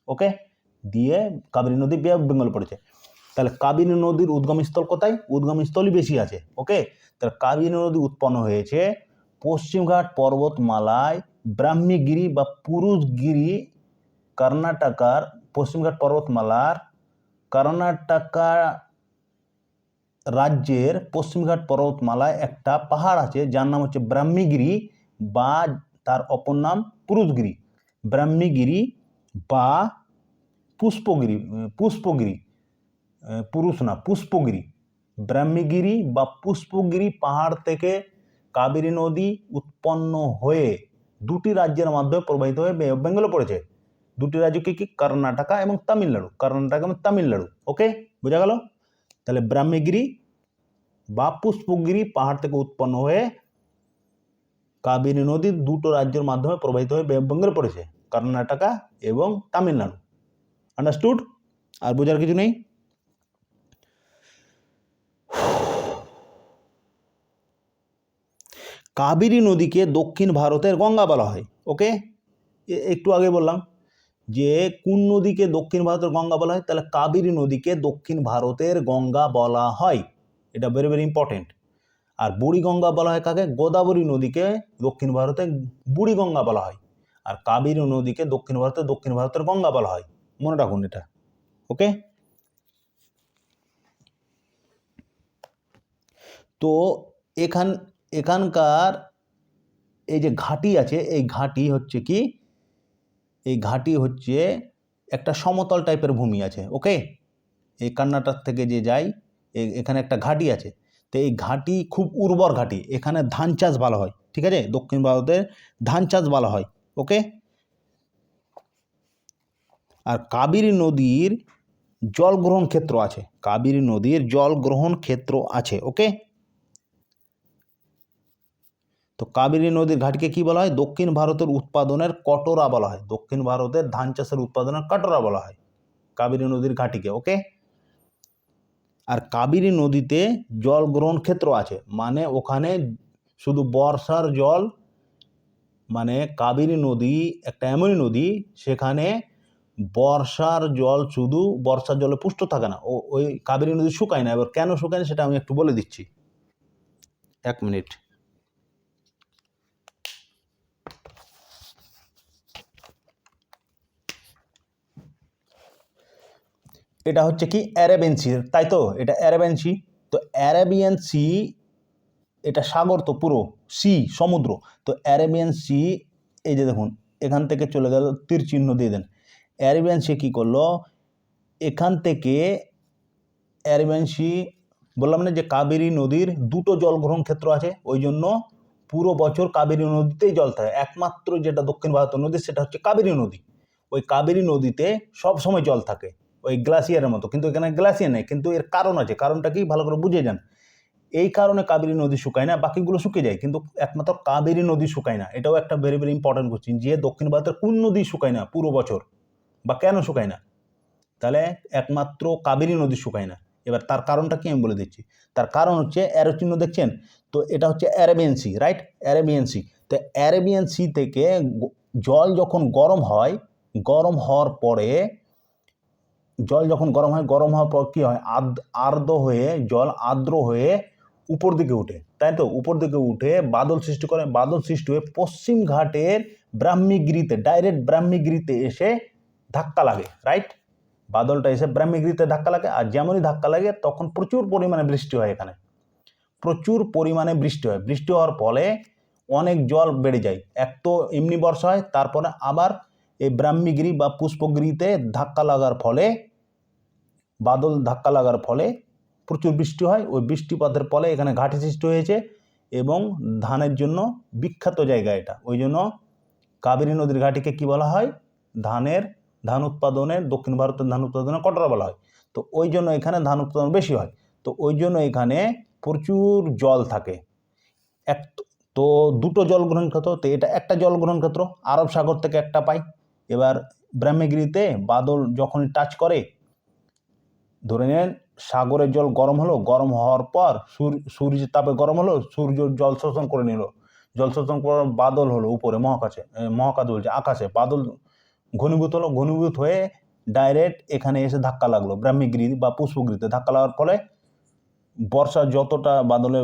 ওকে, দিয়ে কাবেরী নদী বে অফ বেঙ্গলে পড়েছে। তাহলে কাবেরী নদীর উদ্গমস্থল কোথায়? উদ্গমস্থলই বেশি আছে। ওকে, তাহলে কাবেরী নদী উৎপন্ন হয়েছে পশ্চিমঘাট পর্বতমালায় ব্রাহ্মীগিরি বা পুরুষগিরি, কর্ণাটকার পশ্চিমঘাট পর্বতমালার কর্ণাটকা রাজ্যের পশ্চিমঘাট পর্বতমালায় একটা পাহাড় আছে যার নাম হচ্ছে ব্রাহ্মীগিরি বা তার অপর নাম পুরুষগিরি। ব্রাহ্মীগিরি বা পুষ্পগিরি, পুষ্পগিরি, ব্রাহ্মীগিরি বা পুষ্পগিরি পাহাড় থেকে কাবেরী নদী উৎপন্ন হয়ে দুটি রাজ্যের মাধ্যমে প্রবাহিত হয়ে বে অফ বেঙ্গলে পড়েছে। দুটি রাজ্য কি? কর্ণাটক এবং তামিলনাড়ু। ওকে, বোঝা গেল? তাহলে ব্রাহ্মীগিরি বা পুষ্পগিরি পাহাড় থেকে উৎপন্ন হয়ে কাবেরী নদী দুটো রাজ্যের মাধ্যমে প্রবাহিত হয়ে বে অফ বেঙ্গলে পড়েছে, কর্ণাটক এবং তামিলনাড়ু। আন্ডারস্টুড? আর বোঝার কিছু নেই? কাবেরী নদীকে দক্ষিণ ভারতের গঙ্গা বলা হয়। ওকে, একটু আগে বললাম যে কোন নদীকে দক্ষিণ ভারতের গঙ্গা বলা হয়, তাহলে কাবেরী নদীকে দক্ষিণ ভারতের গঙ্গা বলা হয়। এটা ভেরি ভেরি ইম্পর্টেন্ট। আর বুড়ি গঙ্গা বলা হয় কাকে? গোদাবরী নদীকে দক্ষিণ ভারতে বুড়ি গঙ্গা বলা হয়। আর কাবেরী নদীকে দক্ষিণ ভারতের গঙ্গা বলা হয়, মনে রাখুন এটা। ওকে, তো এখানকার এই যে ঘাটি আছে, এই ঘাটি হচ্ছে কি? এই ঘাটি হচ্ছে একটা সমতল টাইপের ভূমি আছে। ওকে, এই কর্ণাটক থেকে যে যাই, এখানে একটা ঘাটি আছে। তো এই ঘাটি খুব উর্বর ঘাটি, এখানে ধান চাষ ভালো হয়। ঠিক আছে, দক্ষিণ ভারতের ধান চাষ ভালো হয়। ওকে, আর কাবেরী নদীর জল গ্রহণ ক্ষেত্র আছে, কাবেরী নদীর জল গ্রহণ ক্ষেত্র আছে। ওকে, তো কাবেরী নদীর ঘাটকে কি বলা হয়? দক্ষিণ ভারতের উৎপাদনের কটোরা বলা হয়। দক্ষিণ ভারতের ধান চাষের উৎপাদনের কটোরা বলা হয় কাবেরী নদীর ঘাটিকে। ওকে, আর কাবেরী নদীতে জল গ্রহণ ক্ষেত্র আছে, মানে ওখানে শুধু বর্ষার জল, মানে কাবেরী নদী একটা এমনই নদী সেখানে বর্ষার জল শুধু বর্ষার জলে পুষ্ট থাকে না, ওই কাবেরী নদী শুকায় না। এবার কেন শুকায় না সেটা আমি একটু বলে দিচ্ছি, 1 মিনিট। এটা হচ্ছে কি অ্যারাবিয়ান সি, তাই তো? এটা অ্যারাবিয়ান সি। তো অ্যারাবিয়ান সি এটা সাগর, তো পুরো সি সমুদ্র। তো অ্যারাবিয়ান সি, এই যে দেখুন এখান থেকে চলে গেল, তীর চিহ্ন দিয়ে দেন। অ্যারাবিয়ান সি কী করলো, এখান থেকে অ্যারাবিয়ান সি, বললাম না যে কাবেরী নদীর দুটো জল গ্রহণ ক্ষেত্র আছে, ওই জন্য পুরো বছর কাবেরী নদীতেই জল থাকে। একমাত্র যেটা দক্ষিণ ভারতের নদী সেটা হচ্ছে কাবেরী নদী। ওই কাবেরী নদীতে সব সময় জল থাকে, ওই গ্লাসিয়ারের মতো। কিন্তু এখানে গ্লাসিয়ার নেই, কিন্তু এর কারণ আছে। কারণটা কি ভালো করে বুঝে যান। এই কারণে কাবেরী নদী শুকায় না, বাকিগুলো শুকিয়ে যায়, কিন্তু একমাত্র কাবেরী নদী শুকায় না। এটাও একটা ভেরি ভেরি ইম্পর্টেন্ট কোশ্চিন, যে দক্ষিণ ভারতের কোন নদী শুকায় না পুরো বছর, বা কেন শুকায় না? তাহলে একমাত্র কাবেরী নদী শুকায় না। এবার তার কারণটা কি আমি বলে দিচ্ছি। তার কারণ হচ্ছে অ্যারো চিহ্ন দেখছেন তো, এটা হচ্ছে Arabian Sea, right? Arabian Sea. তো অ্যারাবিয়ান সি থেকে জল যখন গরম হয়, গরম হওয়ার পরে, জল যখন গরম হয়, গরম হওয়ার পর কী হয়, আর্দ্র হয়ে, জল আর্দ্র হয়ে উপর দিকে উঠে, তাই তো? উপর দিকে উঠে বাদল সৃষ্টি করে, বাদল সৃষ্টি হয়ে পশ্চিম ঘাটের ব্রাহ্মীগিরিতে, ডাইরেক্ট ব্রাহ্মীগিরিতে এসে ধাক্কা লাগে, রাইট? বাদলটা এসে ব্রাহ্মীগিরিতে ধাক্কা লাগে, আর যেমনই ধাক্কা লাগে তখন প্রচুর পরিমাণে বৃষ্টি হয়। এখানে প্রচুর পরিমাণে বৃষ্টি হয়। বৃষ্টি হওয়ার ফলে অনেক জল বেড়ে যায়। এক তো এমনি বর্ষা হয়, তারপরে আবার এই ব্রাহ্মীগিরি বা পুষ্পগিরিতে ধাক্কা লাগার ফলে, বাদল ধাক্কা লাগার ফলে প্রচুর বৃষ্টি হয়। ওই বৃষ্টিপাতের ফলে এখানে ঘাটি সৃষ্টি হয়েছে, এবং ধানের জন্য বিখ্যাত জায়গা এটা। ওই জন্য কাবেরী নদীর ঘাটিকে কি বলা হয়? ধান উৎপাদনের, দক্ষিণ ভারতের ধান উৎপাদনের কটোরা বলা হয়। তো ওই জন্য এখানে ধান উৎপাদন বেশি হয়। তো ওই জন্য এখানে প্রচুর জল থাকে। তো দুটো জল গ্রহণ ক্ষেত্র, তো এটা একটা জল গ্রহণ ক্ষেত্র, আরব সাগর থেকে একটা পাই। এবার ব্রাহ্মীগিরিতে বাদল যখন টাচ করে, ধরে নেন সাগরের জল গরম হলো, গরম হওয়ার পর সূর্যের তাপে গরম হলো, সূর্য জল শোষণ করে নিল, জল শোষণ করার বাদল হলো উপরে মহাকাশ বলছে আকাশে, বাদল ঘনীভূত হলো, ঘনীভূত হয়ে ডাইরেক্ট এখানে এসে ধাক্কা লাগলো ব্রাহ্মীগিরি বা পুষ্পগিরিতে। ধাক্কা লাগার ফলে বর্ষা, যতটা বাদলে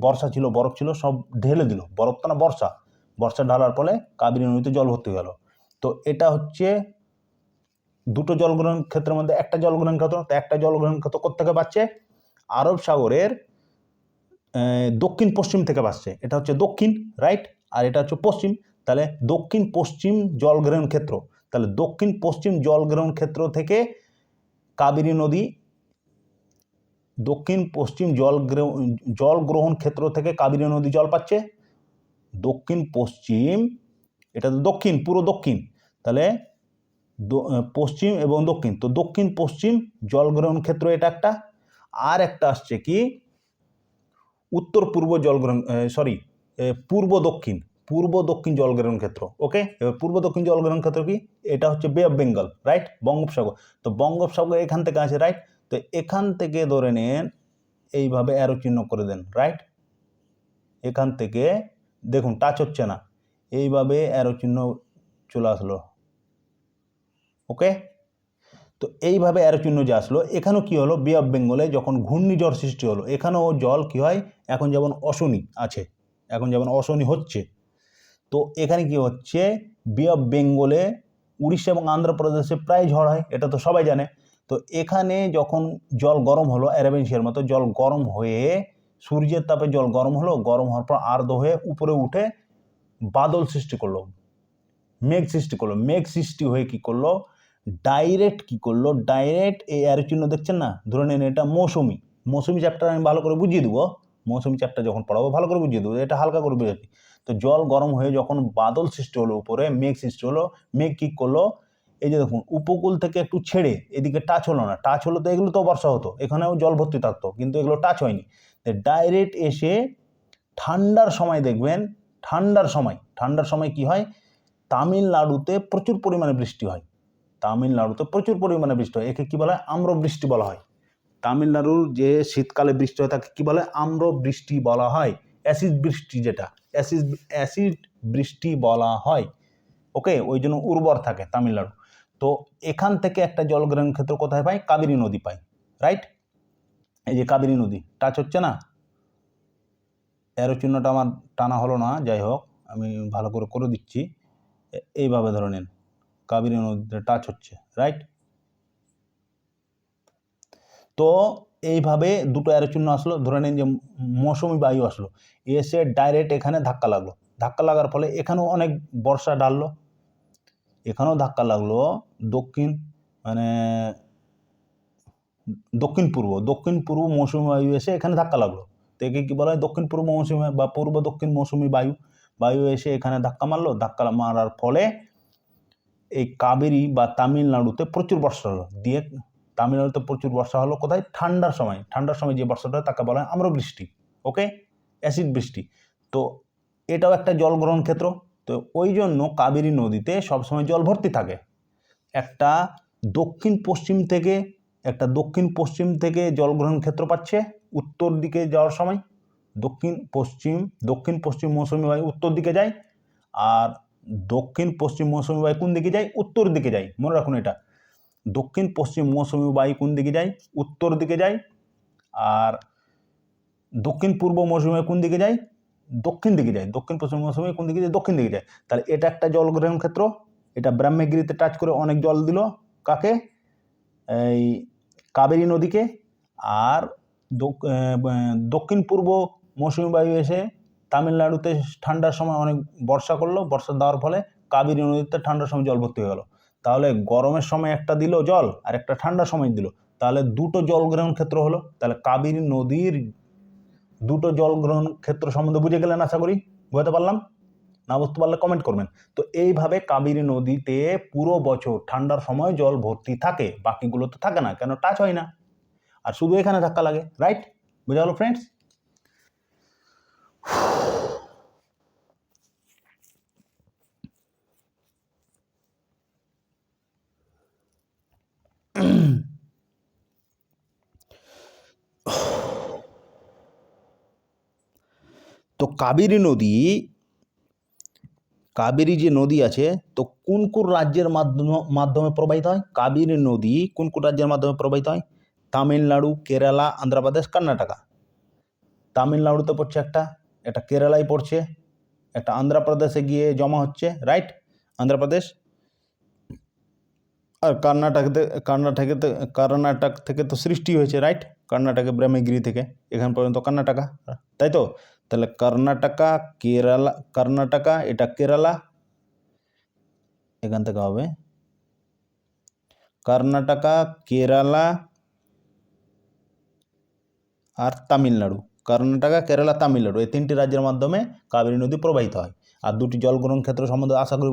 বর্ষা ছিল, বরফ ছিল, সব ঢেলে দিল। বরফ তো না, বর্ষা ঢালার ফলে কাবেরী নদীতে জল ভর্তি গেল। তো এটা হচ্ছে দুটো জলগ্রহণ ক্ষেত্রের মধ্যে একটা জলগ্রহণ ক্ষেত্র। তো একটা জলগ্রহণ ক্ষেত্র কোত্থেকে পাচ্ছে? আরব সাগরের দক্ষিণ পশ্চিম থেকে পাচ্ছে। এটা হচ্ছে দক্ষিণ, রাইট? আর এটা হচ্ছে পশ্চিম। তাহলে দক্ষিণ পশ্চিম জলগ্রহণ ক্ষেত্র, তাহলে দক্ষিণ পশ্চিম জলগ্রহণ ক্ষেত্র থেকে কাবেরী নদী, দক্ষিণ পশ্চিম জল গ্রহণ ক্ষেত্র থেকে কাবেরী নদী জল পাচ্ছে। দক্ষিণ পশ্চিম, এটা তো দক্ষিণ, পুরো দক্ষিণ। তাহলে পশ্চিম এবং দক্ষিণ, তো দক্ষিণ পশ্চিম জল গ্রহণ ক্ষেত্র এটা একটা। আর একটা আসছে কি উত্তর পূর্ব জলগ্রহণ, পূর্ব দক্ষিণ জলগ্রহণ ক্ষেত্র। ওকে, এবার পূর্ব দক্ষিণ জলগ্রহণ ক্ষেত্র কি? এটা হচ্ছে বে অফ বেঙ্গল, রাইট? বঙ্গোপসাগর। তো বঙ্গোপসাগর এখান থেকে আছে, রাইট? তো এখান থেকে ধরে নেন, এইভাবে অ্যারো চিহ্ন করে দেন, রাইট? এখান থেকে দেখুন টাচ হচ্ছে না, এইভাবে অ্যারো চিহ্ন চলে আসলো। ওকে, তো এইভাবে অ্যারো চিহ্ন যে আসলো, এখানেও কি হলো, বে অফ বেঙ্গলে যখন ঘূর্ণিঝড় সৃষ্টি হলো, এখানেও জল কি হয়, এখন যেমন অশনি আছে, এখন যেমন অশনি হচ্ছে, তো এখানে কি হচ্ছে, বে অফ বেঙ্গলে উড়িষ্যা এবং আন্ধ্রপ্রদেশে প্রায় ঝড় হয়, এটা তো সবাই জানে। তো এখানে যখন জল গরম হলো, অ্যারাবিয়ান সির মতো জল গরম হয়ে, সূর্যের তাপে জল গরম হলো, গরম হওয়ার পর আর্দ্র হয়ে উপরে উঠে বাদল সৃষ্টি করলো, মেঘ সৃষ্টি করলো। মেঘ সৃষ্টি হয়ে কি করলো, ডাইরেক্ট এই অ্যারো চিহ্ন দেখছেন না, ধরে নেন এটা মৌসুমি চ্যাপ্টার আমি ভালো করে বুঝিয়ে দেবো, মৌসুমি চ্যাপ্টার যখন পড়াবো ভালো করে বুঝিয়ে দেবো, এটা হালকা করে বুঝাচ্ছি। তো জল গরম হয়ে যখন বাদল সৃষ্টি হলো, উপরে মেঘ সৃষ্টি হলো, মেঘ কী করলো, এই যে দেখুন উপকূল থেকে একটু ছেড়ে এদিকে টাচ হলো না, টাচ হলো তো এগুলো তো বর্ষা হতো, এখানেও জল ভর্তি থাকতো, কিন্তু এগুলো টাচ হয়নি। ডাইরেক্ট এসে ঠান্ডার সময় দেখবেন, ঠান্ডার সময় কি হয়, তামিলনাড়ুতে প্রচুর পরিমাণে বৃষ্টি হয়, তামিলনাড়ুতে প্রচুর পরিমাণে বৃষ্টি হয়, একে কি বলা হয়, আম্রবৃষ্টি বলা হয়। তামিলনাড়ুর যে শীতকালে বৃষ্টি হয় তাকে কি বলে, আম্রবৃষ্টি বলা হয়। অ্যাসিড বৃষ্টি, যেটা অ্যাসিড বৃষ্টি বলা হয়। ওকে, ওই জন্য উর্বর থাকে তামিলনাড়ু। তো এখান থেকে একটা জলগ্রহণ ক্ষেত্র কোথায় পাই, কাবেরী নদী পাই, রাইট। এই যে কাবেরী নদী টাচ হচ্ছে না, অ্যারো চিহ্নটা আমার টানা হলো না, যাই হোক আমি ভালো করে করে দিচ্ছি, এইভাবে ধরে নিন, কাবেরী নদীতে টাচ হচ্ছে, রাইট। তো এইভাবে দুটো অ্যারো চিহ্ন আসলো, ধরে নিন যে মৌসুমি বায়ু আসলো, এসে ডাইরেক্ট এখানে ধাক্কা লাগলো, ধাক্কা লাগার ফলে এখানেও অনেক বর্ষা ঢাললো, এখানেও ধাক্কা লাগলো, দক্ষিণ পূর্ব মৌসুমি বায়ু এসে এখানে ধাক্কা লাগলো, তো একে কি বলা হয়, দক্ষিণ পূর্ব মৌসুমি বা পূর্ব দক্ষিণ মৌসুমি বায়ু এসে এখানে ধাক্কা মারলো, ধাক্কা মারার ফলে এই কাবেরী বা তামিলনাড়ুতে প্রচুর বর্ষা হলো, দিয়ে তামিলনাড়ুতে প্রচুর বর্ষা হলো কোথায়, ঠান্ডার সময় যে বর্ষাটা হয় তাকে বলা হয় আম্রবৃষ্টি, ওকে, অ্যাসিড বৃষ্টি। তো এটাও একটা জল গ্রহণ ক্ষেত্র, তো ওই জন্য কাবেরী নদীতে সবসময় জল ভর্তি থাকে। একটা দক্ষিণ পশ্চিম থেকে জলগ্রহণ ক্ষেত্র পাচ্ছে উত্তর দিকে যাওয়ার সময়, দক্ষিণ পশ্চিম মৌসুমি বায়ু উত্তর দিকে যায়, আর দক্ষিণ পশ্চিম মৌসুমি বায়ু কোন দিকে যায়, উত্তর দিকে যায়, মনে রাখুন এটা, দক্ষিণ পশ্চিম মৌসুমি বায়ু কোন দিকে যায়, উত্তর দিকে যায়, আর দক্ষিণ পূর্ব মৌসুমি বায়ু কোন দিকে যায়, দক্ষিণ দিকে যায়, দক্ষিণ পশ্চিম মৌসুমি কোন দিকে যায়, দক্ষিণ দিকে যায়। তাহলে এটা একটা জলগ্রহণ ক্ষেত্র, এটা ব্রহ্মগিরিতে টাচ করে অনেক জল দিল, কাকে, এই কাবেরী নদীকে, আর দক্ষিণ পূর্ব মৌসুমি বায়ু এসে তামিলনাড়ুতে ঠান্ডার সময় অনেক বর্ষা করলো, বর্ষা দেওয়ার ফলে কাবেরী নদীতে ঠান্ডার সময় জল ভর্তি হয়ে গেল। তাহলে গরমের সময় একটা দিল জল আর একটা ঠান্ডার সময় দিল, তাহলে দুটো জলগ্রহণ ক্ষেত্র হলো। তাহলে কাবেরী নদীর দুটো জলগ্রহণ ক্ষেত্র সম্বন্ধে বুঝে গেলেন, আশা করি বুঝতে পারলাম, না বুঝতে পারলে কমেন্ট করবেন। তো এইভাবে কাবেরী নদীতে পুরো বছর ঠান্ডার সময় জল ভর্তি থাকে, বাকিগুলো তো থাকে না, কেন, টাচ হয় না, আর শুধু এখানে ধাক্কা লাগে, রাইট, বুঝা গেল ফ্রেন্ডস। তো কাবেরী যে নদী আছে, তো কোন কোন রাজ্যের মাধ্যমে প্রবাহিত হয়, কাবেরী নদী কোন কোন রাজ্যের মাধ্যমে প্রবাহিত হয়, তামিলনাড়ু, কেরালা, অন্ধ্রপ্রদেশ, কর্ণাটকা। তামিলনাড়ুতে পড়ছে একটা, এটা কেরালায় পড়ছে, একটা অন্ধ্রপ্রদেশে গিয়ে জমা হচ্ছে, রাইট, অন্ধ্রপ্রদেশ, আর কর্ণাটক থেকে তো সৃষ্টি হয়েছে, রাইট, কর্ণাটকে ব্রহ্মগিরি থেকে এখান পর্যন্ত কর্ণাটকা, তাই তো। তাহলে কর্ণাটকা এটা কেরালা, এখান থেকে হবে কর্ণাটকা, কেরালা আর তামিলনাড়ু, কর্ণাটকা, কেরালা, তামিলনাড়ু, এই তিনটি রাজ্যের মাধ্যমে কাবেরী নদী প্রবাহিত হয়। আর দুটি জলগ্রহণ ক্ষেত্র সম্বন্ধে আশা করি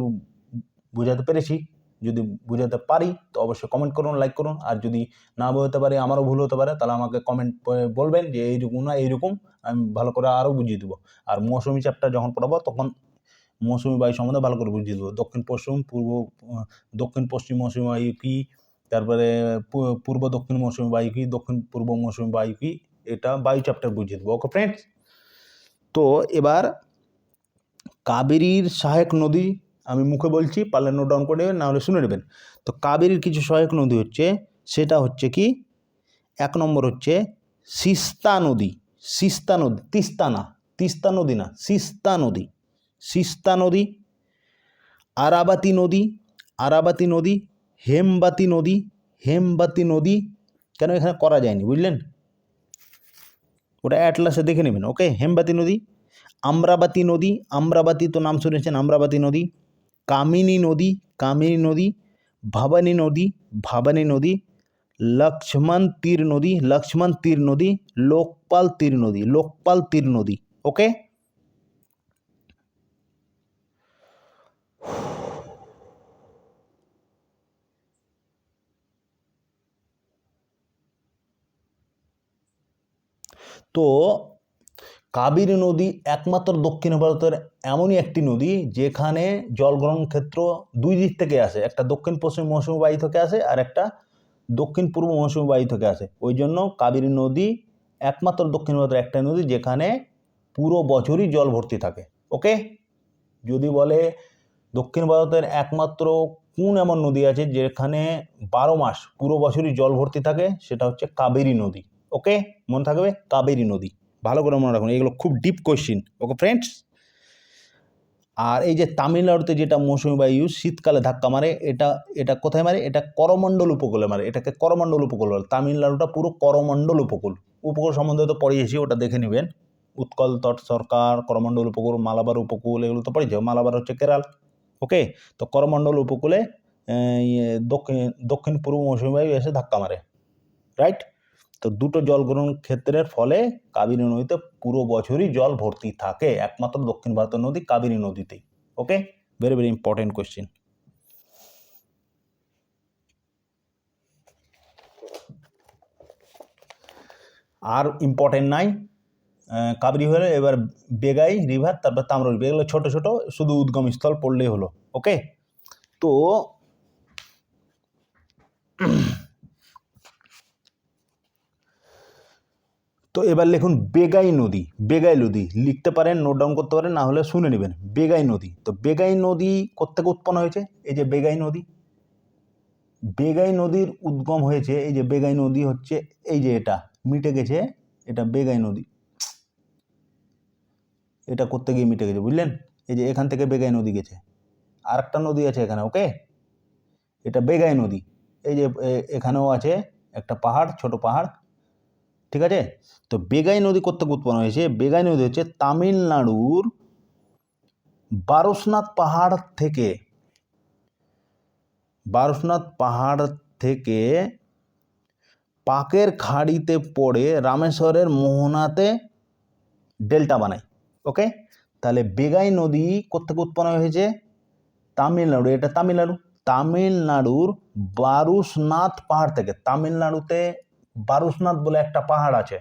বুঝাতে পেরেছি। যদি বুঝাতে পারি তো অবশ্যই কমেন্ট করুন, লাইক করুন, আর যদি না বুঝাতে পারি, আমারও ভুল হতে পারে, তাহলে আমাকে কমেন্ট বলবেন যে এইরকম না এইরকম, আমি ভালো করে আরও বুঝিয়ে দেবো। আর মৌসুমি চ্যাপ্টার যখন পড়াবো তখন মৌসুমি বায়ু সম্বন্ধে ভালো করে বুঝিয়ে দেবো, দক্ষিণ পশ্চিম মৌসুমি বায়ু কী, তারপরে পূর্ব দক্ষিণ মৌসুমি বায়ু কী, দক্ষিণ পূর্ব মৌসুমি বায়ু কী, এটা বায়ু চ্যাপ্টার বুঝিয়ে দেবো, ওকে ফ্রেন্ডস। তো এবার কাবেরীর সহায়ক নদী আমি মুখে বলছি, পারলে নোট ডাউন করে নেবেন, নাহলে শুনে নেবেন। তো কাবেরীর কিছু সহায়ক নদী হচ্ছে, সেটা হচ্ছে কি, এক নম্বর হচ্ছে সিস্তা নদী, সিস্তা নদী, আরাবাতী নদী, হেমবাতী নদী, কেন এখানে করা যায়নি বুঝলেন, ওটা অ্যাটলাসে দেখে নেবেন, ওকে। হেমবাতী নদী, আম্রাবতী তো নাম শুনেছেন, আম্রাবতী নদী, কামিনী নদী, ভাবানী নদী, লক্ষ্মণ তীর নদী, লোকপাল তীর নদী, ওকে। তো কাবেরী নদী একমাত্র দক্ষিণ ভারতের এমনই একটি নদী যেখানে জলগ্রহণ ক্ষেত্র দুই দিক থেকে আসে, একটা দক্ষিণ পশ্চিম মৌসুমী বায়ু থেকে আসে আর একটা দক্ষিণ পূর্ব মৌসুমী বায়ু থেকে আসে। ওই জন্য কাবেরী নদী একমাত্র দক্ষিণ ভারতের একটা নদী যেখানে পুরো বছরই জল ভর্তি থাকে। ওকে, যদি বলে দক্ষিণ ভারতের একমাত্র কোন এমন নদী আছে যেখানে 12 মাস পুরো বছরই জল ভর্তি থাকে, সেটা হচ্ছে কাবেরী নদী। ওকে, মনে থাকবে কাবেরী নদী, ভালো করে মনে রাখুন, এগুলো খুব ডিপ কোয়েশ্চিন। ওকে ফ্রেন্ডস, আর এই যে তামিলনাড়ুতে যেটা মৌসুমী বায়ু শীতকালে ধাক্কা মারে, এটা কোথায় মারে? এটা করমণ্ডল উপকূলে মারে, এটাকে করমণ্ডল উপকূল বলে। তামিলনাড়ুটা পুরো করমণ্ডল উপকূল সম্বন্ধে তো পড়িয়েছি, ওটা দেখে নেবেন। উৎকল তট সরকার, করমণ্ডল উপকূল, মালাবার উপকূল, এগুলো তো পড়েছে। মালাবার হচ্ছে কেরাল। ওকে, তো করমণ্ডল উপকূলে দক্ষিণ পূর্ব মৌসুমী বায়ু এসে ধাক্কা মারে, রাইট? তো দুটো জলগ্রহণ ক্ষেত্রের ফলে কাবেরী নদীতে পুরো বছরই জল ভর্তি থাকে, একমাত্র দক্ষিণ ভারতের নদী কাবেরী নদীতেই। ওকে, ভেরি ভেরি ইম্পর্টেন্ট কোয়েশ্চেন। আর ইম্পর্টেন্ট নাই, কাবেরী হলে এবার বেগাই রিভার, তারপর তাম্র রিভার, এগুলো ছোট ছোট, শুধু উদ্গম স্থল পড়লেই হলো। ওকে, তো এবার লিখুন বেগাই নদী। বেগাই নদী লিখতে পারেন, নোট ডাউন করতে পারেন, না হলে শুনে নেবেন। বেগাই নদী, তো বেগাই নদী কোত্থেকে উৎপন্ন হয়েছে? এই যে বেগাই নদী, বেগাই নদীর উদ্গম হয়েছে, এই যে বেগাই নদী হচ্ছে এই যে এটা মিটে গেছে, এটা বেগাই নদী, এটা করতে গিয়ে মিটে গেছে, বুঝলেন? এই যে এখান থেকে বেগাই নদী গেছে, আর একটা নদী আছে এখানে। ওকে, এটা বেগাই নদী। এই যে এখানেও আছে একটা পাহাড়, ছোট পাহাড়, ঠিক আছে? তো বেগাই নদী কোত্থেকে উৎপন্ন হয়েছে? বেগাই নদী হচ্ছে তামিলনাড়ুর বারুসনাথ পাহাড় থেকে, বারুসনাথ পাহাড় থেকে পাকের খাড়িতে পড়ে রামেশ্বরের মোহনাতে ডেল্টা বানায়। ওকে, তাহলে বেগাই নদী কোত্থেকে উৎপন্ন হয়েছে? তামিলনাড়ু, এটা তামিলনাড়ু, তামিলনাড়ুর বারুসনাথ পাহাড় থেকে। তামিলনাড়ুতে বারুসনাথ বলে একটা পাহাড় আছে,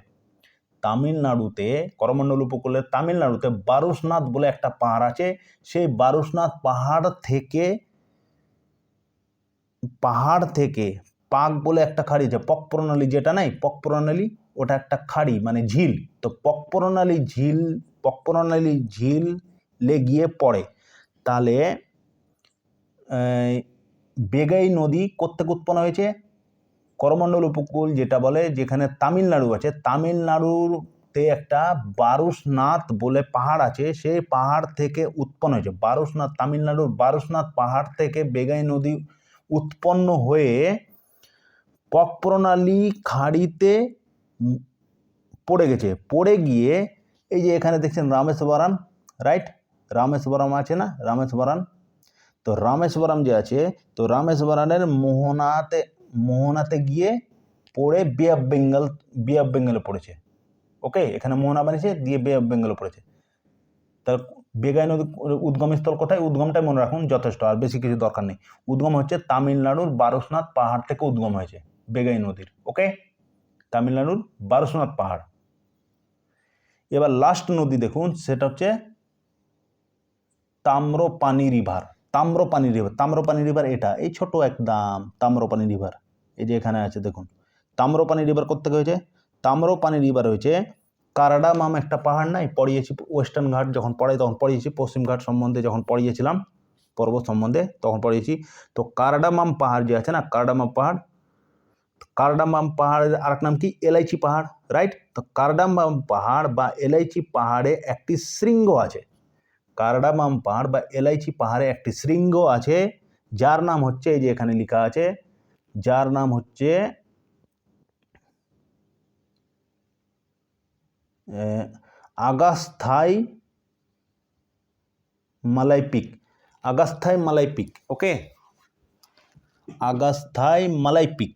তামিলনাড়ুতে করমণ্ডল উপকূলে তামিলনাড়ুতে বারুসনাথ বলে একটা পাহাড় আছে। সেই বারুসনাথ পাহাড় থেকে পাক বলে একটা খাড়ি আছে, পক প্রণালী যেটা নাই, পক প্রণালী, ওটা একটা খাড়ি মানে ঝিল। তো পক প্রণালী ঝিলে গিয়ে পড়ে। তাহলে বেগাই নদী কোত্থেকে উৎপন্ন হয়েছে? করমণ্ডল উপকূল যেটা বলে, যেখানে তামিলনাড়ু আছে, তামিলনাড়ুতে একটা বারুসনাথ বলে পাহাড় আছে, সেই পাহাড় থেকে উৎপন্ন হয়েছে। বারুসনাথ, তামিলনাড়ুর বারুসনাথ পাহাড় থেকে বেগাই নদী উৎপন্ন হয়ে পক প্রণালী খাড়িতে পড়ে গেছে। পড়ে গিয়ে এই যে এখানে দেখছেন রামেশ্বরম, রাইট? রামেশ্বরম আছে না, রামেশ্বরম? তো রামেশ্বরম যে আছে, তো রামেশ্বরমের মোহনাতে গিয়ে পড়ে বে অফ বেঙ্গলে পড়েছে। ওকে, এখানে মোহনা বানিয়েছে, দিয়ে বে অফ বেঙ্গলে পড়েছে। তার বেগাই নদী উদ্গমস্থল কোথায়? উদ্গমটাই মনে রাখুন যথেষ্ট, আর বেশি কিছু দরকার নেই। উদ্গম হচ্ছে তামিলনাড়ুর বারুসনাথ পাহাড় থেকে উদ্গম হয়েছে বেগাই নদীর। ওকে, তামিলনাড়ুর বারুসনাথ পাহাড়। এবার লাস্ট নদী দেখুন, সেটা হচ্ছে তাম্রপানি রিভার। তাম্রপানি রিভার এটা এই ছোট একদম তাম্রপানি রিভার, এই যে এখানে আছে দেখুন। তাম্রপানি রিভার কোত্থেকে হয়েছে? তাম্রপানি রিভার হয়েছে কারাডামাম একটা পাহাড় নাই, পড়িয়েছি ওয়েস্টার্ন ঘাট যখন পড়াই তখন পড়িয়েছি, পশ্চিম ঘাট সম্বন্ধে যখন পড়িয়েছিলাম পর্বত সম্বন্ধে তখন পড়িয়েছি। তো কারাডামাম পাহাড় যে আছে না, কারাডামাম পাহাড়ের আরেক নাম কি? এলাইচি পাহাড়, রাইট? তো কারাডামাম পাহাড় বা এলাইচি পাহাড়ে একটি শৃঙ্গ আছে। কারাডামাম পাহাড় বা এলাইচি পাহাড়ে একটি শৃঙ্গ আছে, যার নাম হচ্ছে, এই যে এখানে লেখা আছে, যার নাম হচ্ছে আগাস্থাই মালাই পিক। ওকে, আগাস্থাই মালাই পিক।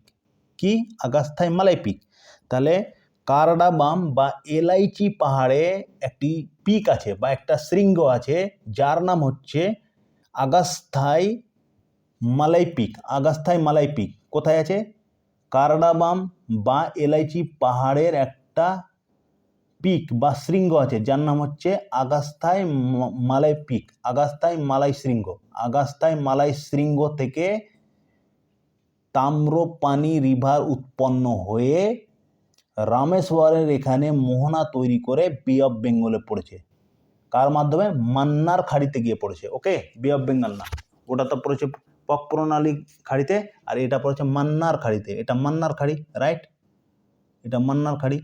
কি? আগাস্থাই মালাই পিক। তাহলে কারাডামাম বা এলাইচি পাহাড়ে একটি পিক আছে বা একটা শৃঙ্গ আছে, যার নাম হচ্ছে আগাস্থাই মালাই পিক। কোথায় আছে? কারাডামাম বা এলাইচি পাহাড়ের একটা পিক বা শৃঙ্গ আছে যার নাম হচ্ছে আগাস্থাই মালাই পিক, আগাস্থাই মালাই শৃঙ্গ। আগাস্থাই মালাই শৃঙ্গ থেকে তাম্রপানি রিভার উৎপন্ন হয়ে রামেশ্বরের এখানে মোহনা তৈরি করে বে অফ বেঙ্গলে পড়েছে। কার মাধ্যমে? মান্নার খাড়িতে গিয়ে পড়েছে। ওকে, বে অফ বেঙ্গল না, ওটা তো পড়েছে পক প্রণালী খাড়িতে, আর এটা পড়েছে মান্নার খাড়িতে। এটা মান্নার খাড়ি, রাইট, এটা মান্নার খাড়ি।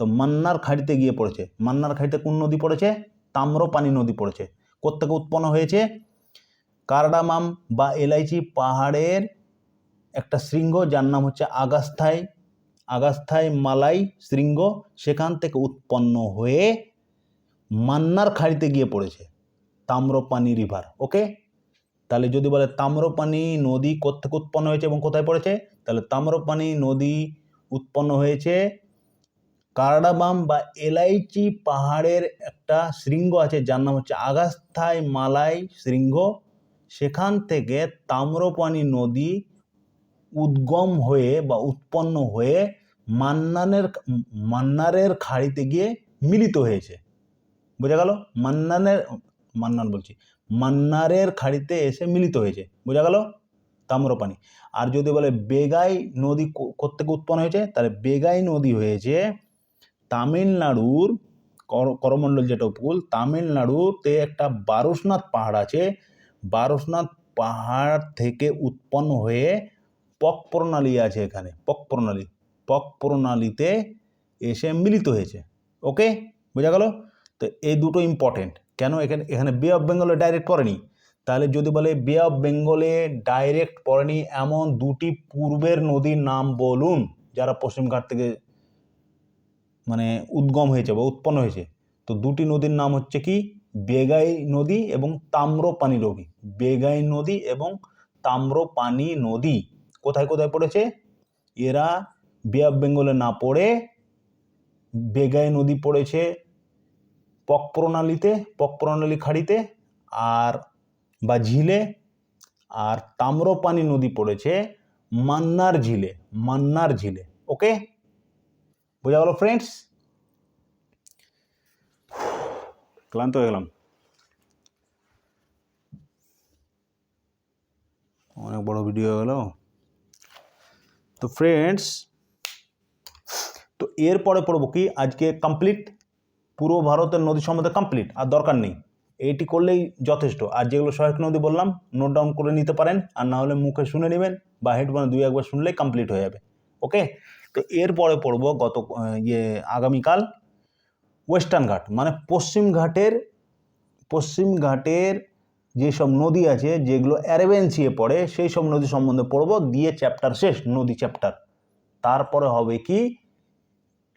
তো মান্নার খাড়িতে গিয়ে পড়েছে। মান্নার খাড়িতে কোন নদী পড়েছে? তাম্রপানি নদী পড়েছে। কোত্থেকে উৎপন্ন হয়েছে? কার্ডামাম বা এলাইচি পাহাড়ের একটা শৃঙ্গ যার নাম হচ্ছে আগাস্থাই মালাই শৃঙ্গ, সেখান থেকে উৎপন্ন হয়ে মান্নার খাড়িতে গিয়ে পড়েছে তাম্রপানি রিভার। ওকে, তাহলে যদি বলে তাম্রপানি নদী কোত্থেকে উৎপন্ন হয়েছে এবং কোথায় পড়েছে, তাহলে তাম্রপানি নদী উৎপন্ন হয়েছে কার্ডামাম বা এলাইচি পাহাড়ের একটা শৃঙ্গ আছে যার নাম হচ্ছে আগাস্থাই মালাই শৃঙ্গ, সেখান থেকে তাম্রপানি নদী উদ্গম হয়ে বা উৎপন্ন হয়ে মান্নারের খাড়িতে গিয়ে মিলিত হয়েছে। বোঝা গেল? মান্নারের খাড়িতে এসে মিলিত হয়েছে। বোঝা গেল? তাম্রপানি। আর যদি বলে বেগাই নদী কোত্থেকে উৎপন্ন হয়েছে, তাহলে বেগাই নদী হয়েছে তামিলনাড়ুর করমণ্ডল, যেটা উপকূল, তামিলনাড়ুতে একটা বারুসনাথ পাহাড় আছে, বারুসনাথ পাহাড় থেকে উৎপন্ন হয়ে পক প্রণালী আছে এখানে, পক প্রণালীতে এসে মিলিত হয়েছে। ওকে, বোঝা গেল? তো এই দুটো ইম্পর্টেন্ট। কেন? এখানে বে অফ বেঙ্গলে ডাইরেক্ট পড়েনি। তাহলে যদি বলে বে অফ বেঙ্গলে ডাইরেক্ট পড়েনি এমন দুটি পূর্বের নদীর নাম বলুন যারা পশ্চিমঘাট থেকে মানে উদ্গম হয়েছে বা উৎপন্ন হয়েছে। তো দুটি নদীর নাম হচ্ছে কি? বেগাই নদী এবং তাম্রপানি নদী। বেগাই নদী এবং তাম্রপানি নদী কোথায় কোথায় পড়েছে? এরা বে অফ বেঙ্গলে না পড়ে বেগাই নদী পড়েছে পক প্রণালী খাড়িতে আর বা ঝিলে, আর তাম্রপানি নদী পড়েছে মান্নার ঝিলে। ওকে, বোঝা গেল ফ্রেন্ডস? ক্লান্ত হয়ে গেলাম, অনেক বড় ভিডিও হয়ে গেল। তো ফ্রেন্ডস, তো এরপরে পড়বো কি, আজকে কমপ্লিট পূর্ব ভারতের নদী সম্বন্ধে কমপ্লিট, আর দরকার নেই, এইটি করলেই যথেষ্ট। আর যেগুলো সহায়ক নদী বললাম নোট ডাউন করে নিতে পারেন, আর না হলে মুখে শুনে নেবেন বা হেডফোনে 2-1বার শুনলেই কমপ্লিট হয়ে যাবে। ওকে, তো এরপরে পড়বো আগামীকাল ওয়েস্টার্ন ঘাট, মানে পশ্চিম ঘাটের যেসব নদী আছে যেগুলো অ্যারাবিয়ান সিয়ে পড়ে সেই সব নদী সম্বন্ধে পড়বো, দিয়ে চ্যাপ্টার শেষ, নদী চ্যাপ্টার। তারপরে হবে কি,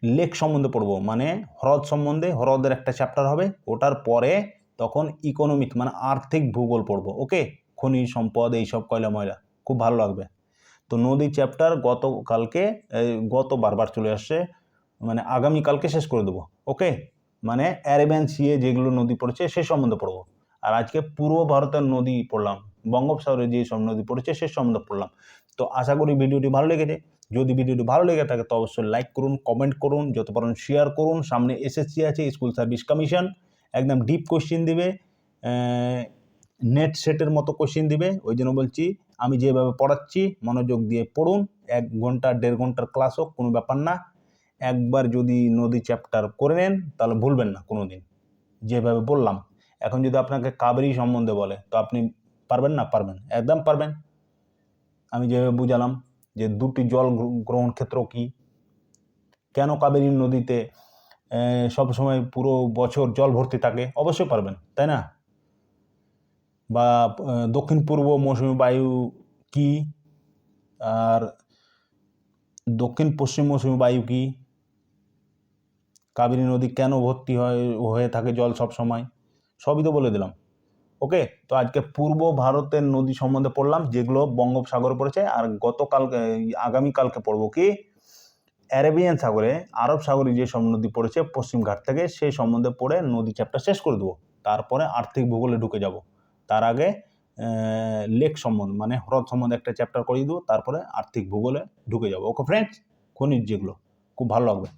লেক সম্বন্ধে পড়বো, মানে হ্রদ সম্বন্ধে, হ্রদের একটা চ্যাপ্টার হবে। ওটার পরে তখন ইকোনমিক মানে আর্থিক ভূগোল পড়বো। ওকে, খনিজ সম্পদ এইসব, কয়লা ময়লা, খুব ভালো লাগবে। তো নদী চ্যাপ্টার বারবার চলে আসছে, মানে আগামীকালকে শেষ করে দেবো। ওকে, মানে অ্যারাবিয়ান সিয়ে যেগুলো নদী পড়েছে সে সম্বন্ধে পড়বো। আর আজকে পূর্ব ভারতের নদী পড়লাম, বঙ্গোপসাগরে যে সব নদী পড়েছে সে সম্বন্ধে পড়লাম। তো আশা করি ভিডিওটি ভালো লেগেছে। যদি ভিডিওটি ভালো লেগে থাকে তো অবশ্যই লাইক করুন, কমেন্ট করুন, যত পারেন শেয়ার করুন। সামনে এসএসসি আছে, স্কুল সার্ভিস কমিশন, একদম ডিপ কোশ্চিন দিবে, নেট সেটের মতো কোশ্চিন দিবে। ওই জন্য বলছি আমি যেভাবে পড়াচ্ছি মনোযোগ দিয়ে পড়ুন। 1 ঘন্টা 1.5 ঘন্টার ক্লাস হোক, কোনো ব্যাপার না। একবার যদি নদী চ্যাপ্টার করে নেন তাহলে ভুলবেন না কোনো দিন, যেভাবে বললাম। এখন যদি আপনাকে কাবেরী সম্বন্ধে বলে তো আপনি পারবেন না? পারবেন, একদম পারবেন। আমি যেভাবে বুঝালাম যে দুটি জল গ্রহণ ক্ষেত্র কি, কেন কাবেরী নদীতে সবসময় পুরো বছর জল ভর্তি থাকে, অবশ্যই পারবেন, তাই না? বা দক্ষিণ পূর্ব মৌসুমী বায়ু কি, আর দক্ষিণ পশ্চিম মৌসুমী বায়ু কি, কাবেরী নদী কেন ভর্তি হয়ে থাকে জল সব সময়, সবই তো বলে দিলাম। ওকে, তো আজকে পূর্ব ভারতের নদী সম্বন্ধে পড়লাম যেগুলো বঙ্গোপসাগরে পড়েছে। আর আগামীকালকে পড়বো কি, অ্যারাবিয়ান সাগরে, আরব সাগরে যে সব নদী পড়েছে পশ্চিম ঘাট থেকে সেই সম্বন্ধে পড়ে নদী চ্যাপ্টার শেষ করে দেবো। তারপরে আর্থিক ভূগোলে ঢুকে যাব। তার আগে লেক সম্বন্ধে মানে হ্রদ সম্বন্ধে একটা চ্যাপ্টার করিয়ে দেবো, তারপরে আর্থিক ভূগোলে ঢুকে যাব। ওকে ফ্রেন্ডস, খনিজ যেগুলো খুব ভালো লাগবে।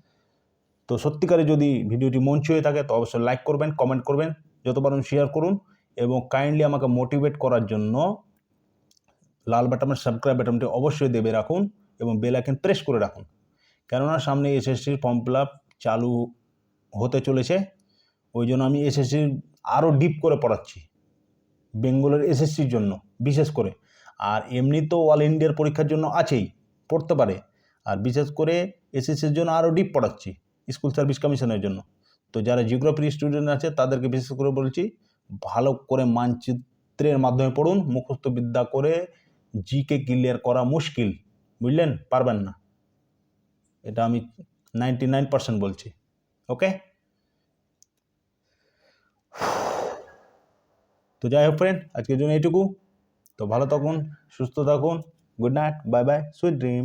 তো সত্যিকারে যদি ভিডিওটি মন ছুঁয়ে থাকে তো অবশ্যই লাইক করবেন, কমেন্ট করবেন, যত পারেন শেয়ার করুন এবং কাইন্ডলি আমাকে মোটিভেট করার জন্য লাল বাটনের সাবস্ক্রাইব বাটনটি অবশ্যই দেবে রাখুন এবং বেল আইকন প্রেস করে রাখুন, কেননা সামনে এসএসসির ফর্ম ফিল আপ চালু হতে চলেছে। ওই জন্য আমি এসএসসির আরও ডিপ করে পড়াচ্ছি, বেঙ্গলের এসএসসির জন্য বিশেষ করে, আর এমনি তো অল ইন্ডিয়ার পরীক্ষার জন্য আছেই, পড়তে পারে, আর বিশেষ করে এসএসসির জন্য আরও ডিপ পড়াচ্ছি, স্কুল সার্ভিস কমিশনের জন্য। তো যারা জিওগ্রাফির স্টুডেন্ট আছে তাদেরকে বিশেষ করে বলছি, ভালো করে মানচিত্রের মাধ্যমে পড়ুন, মুখস্থ বিদ্যা করে জিকে ক্লিয়ার করা মুশকিল, বুঝলেন, পারবেন না, এটা আমি 99% বলছি। ওকে, তো যাই হোক ফ্রেন্ড, আজকের জন্য এইটুকু। তো ভালো থাকুন, সুস্থ থাকুন, good night, bye bye, sweet dream.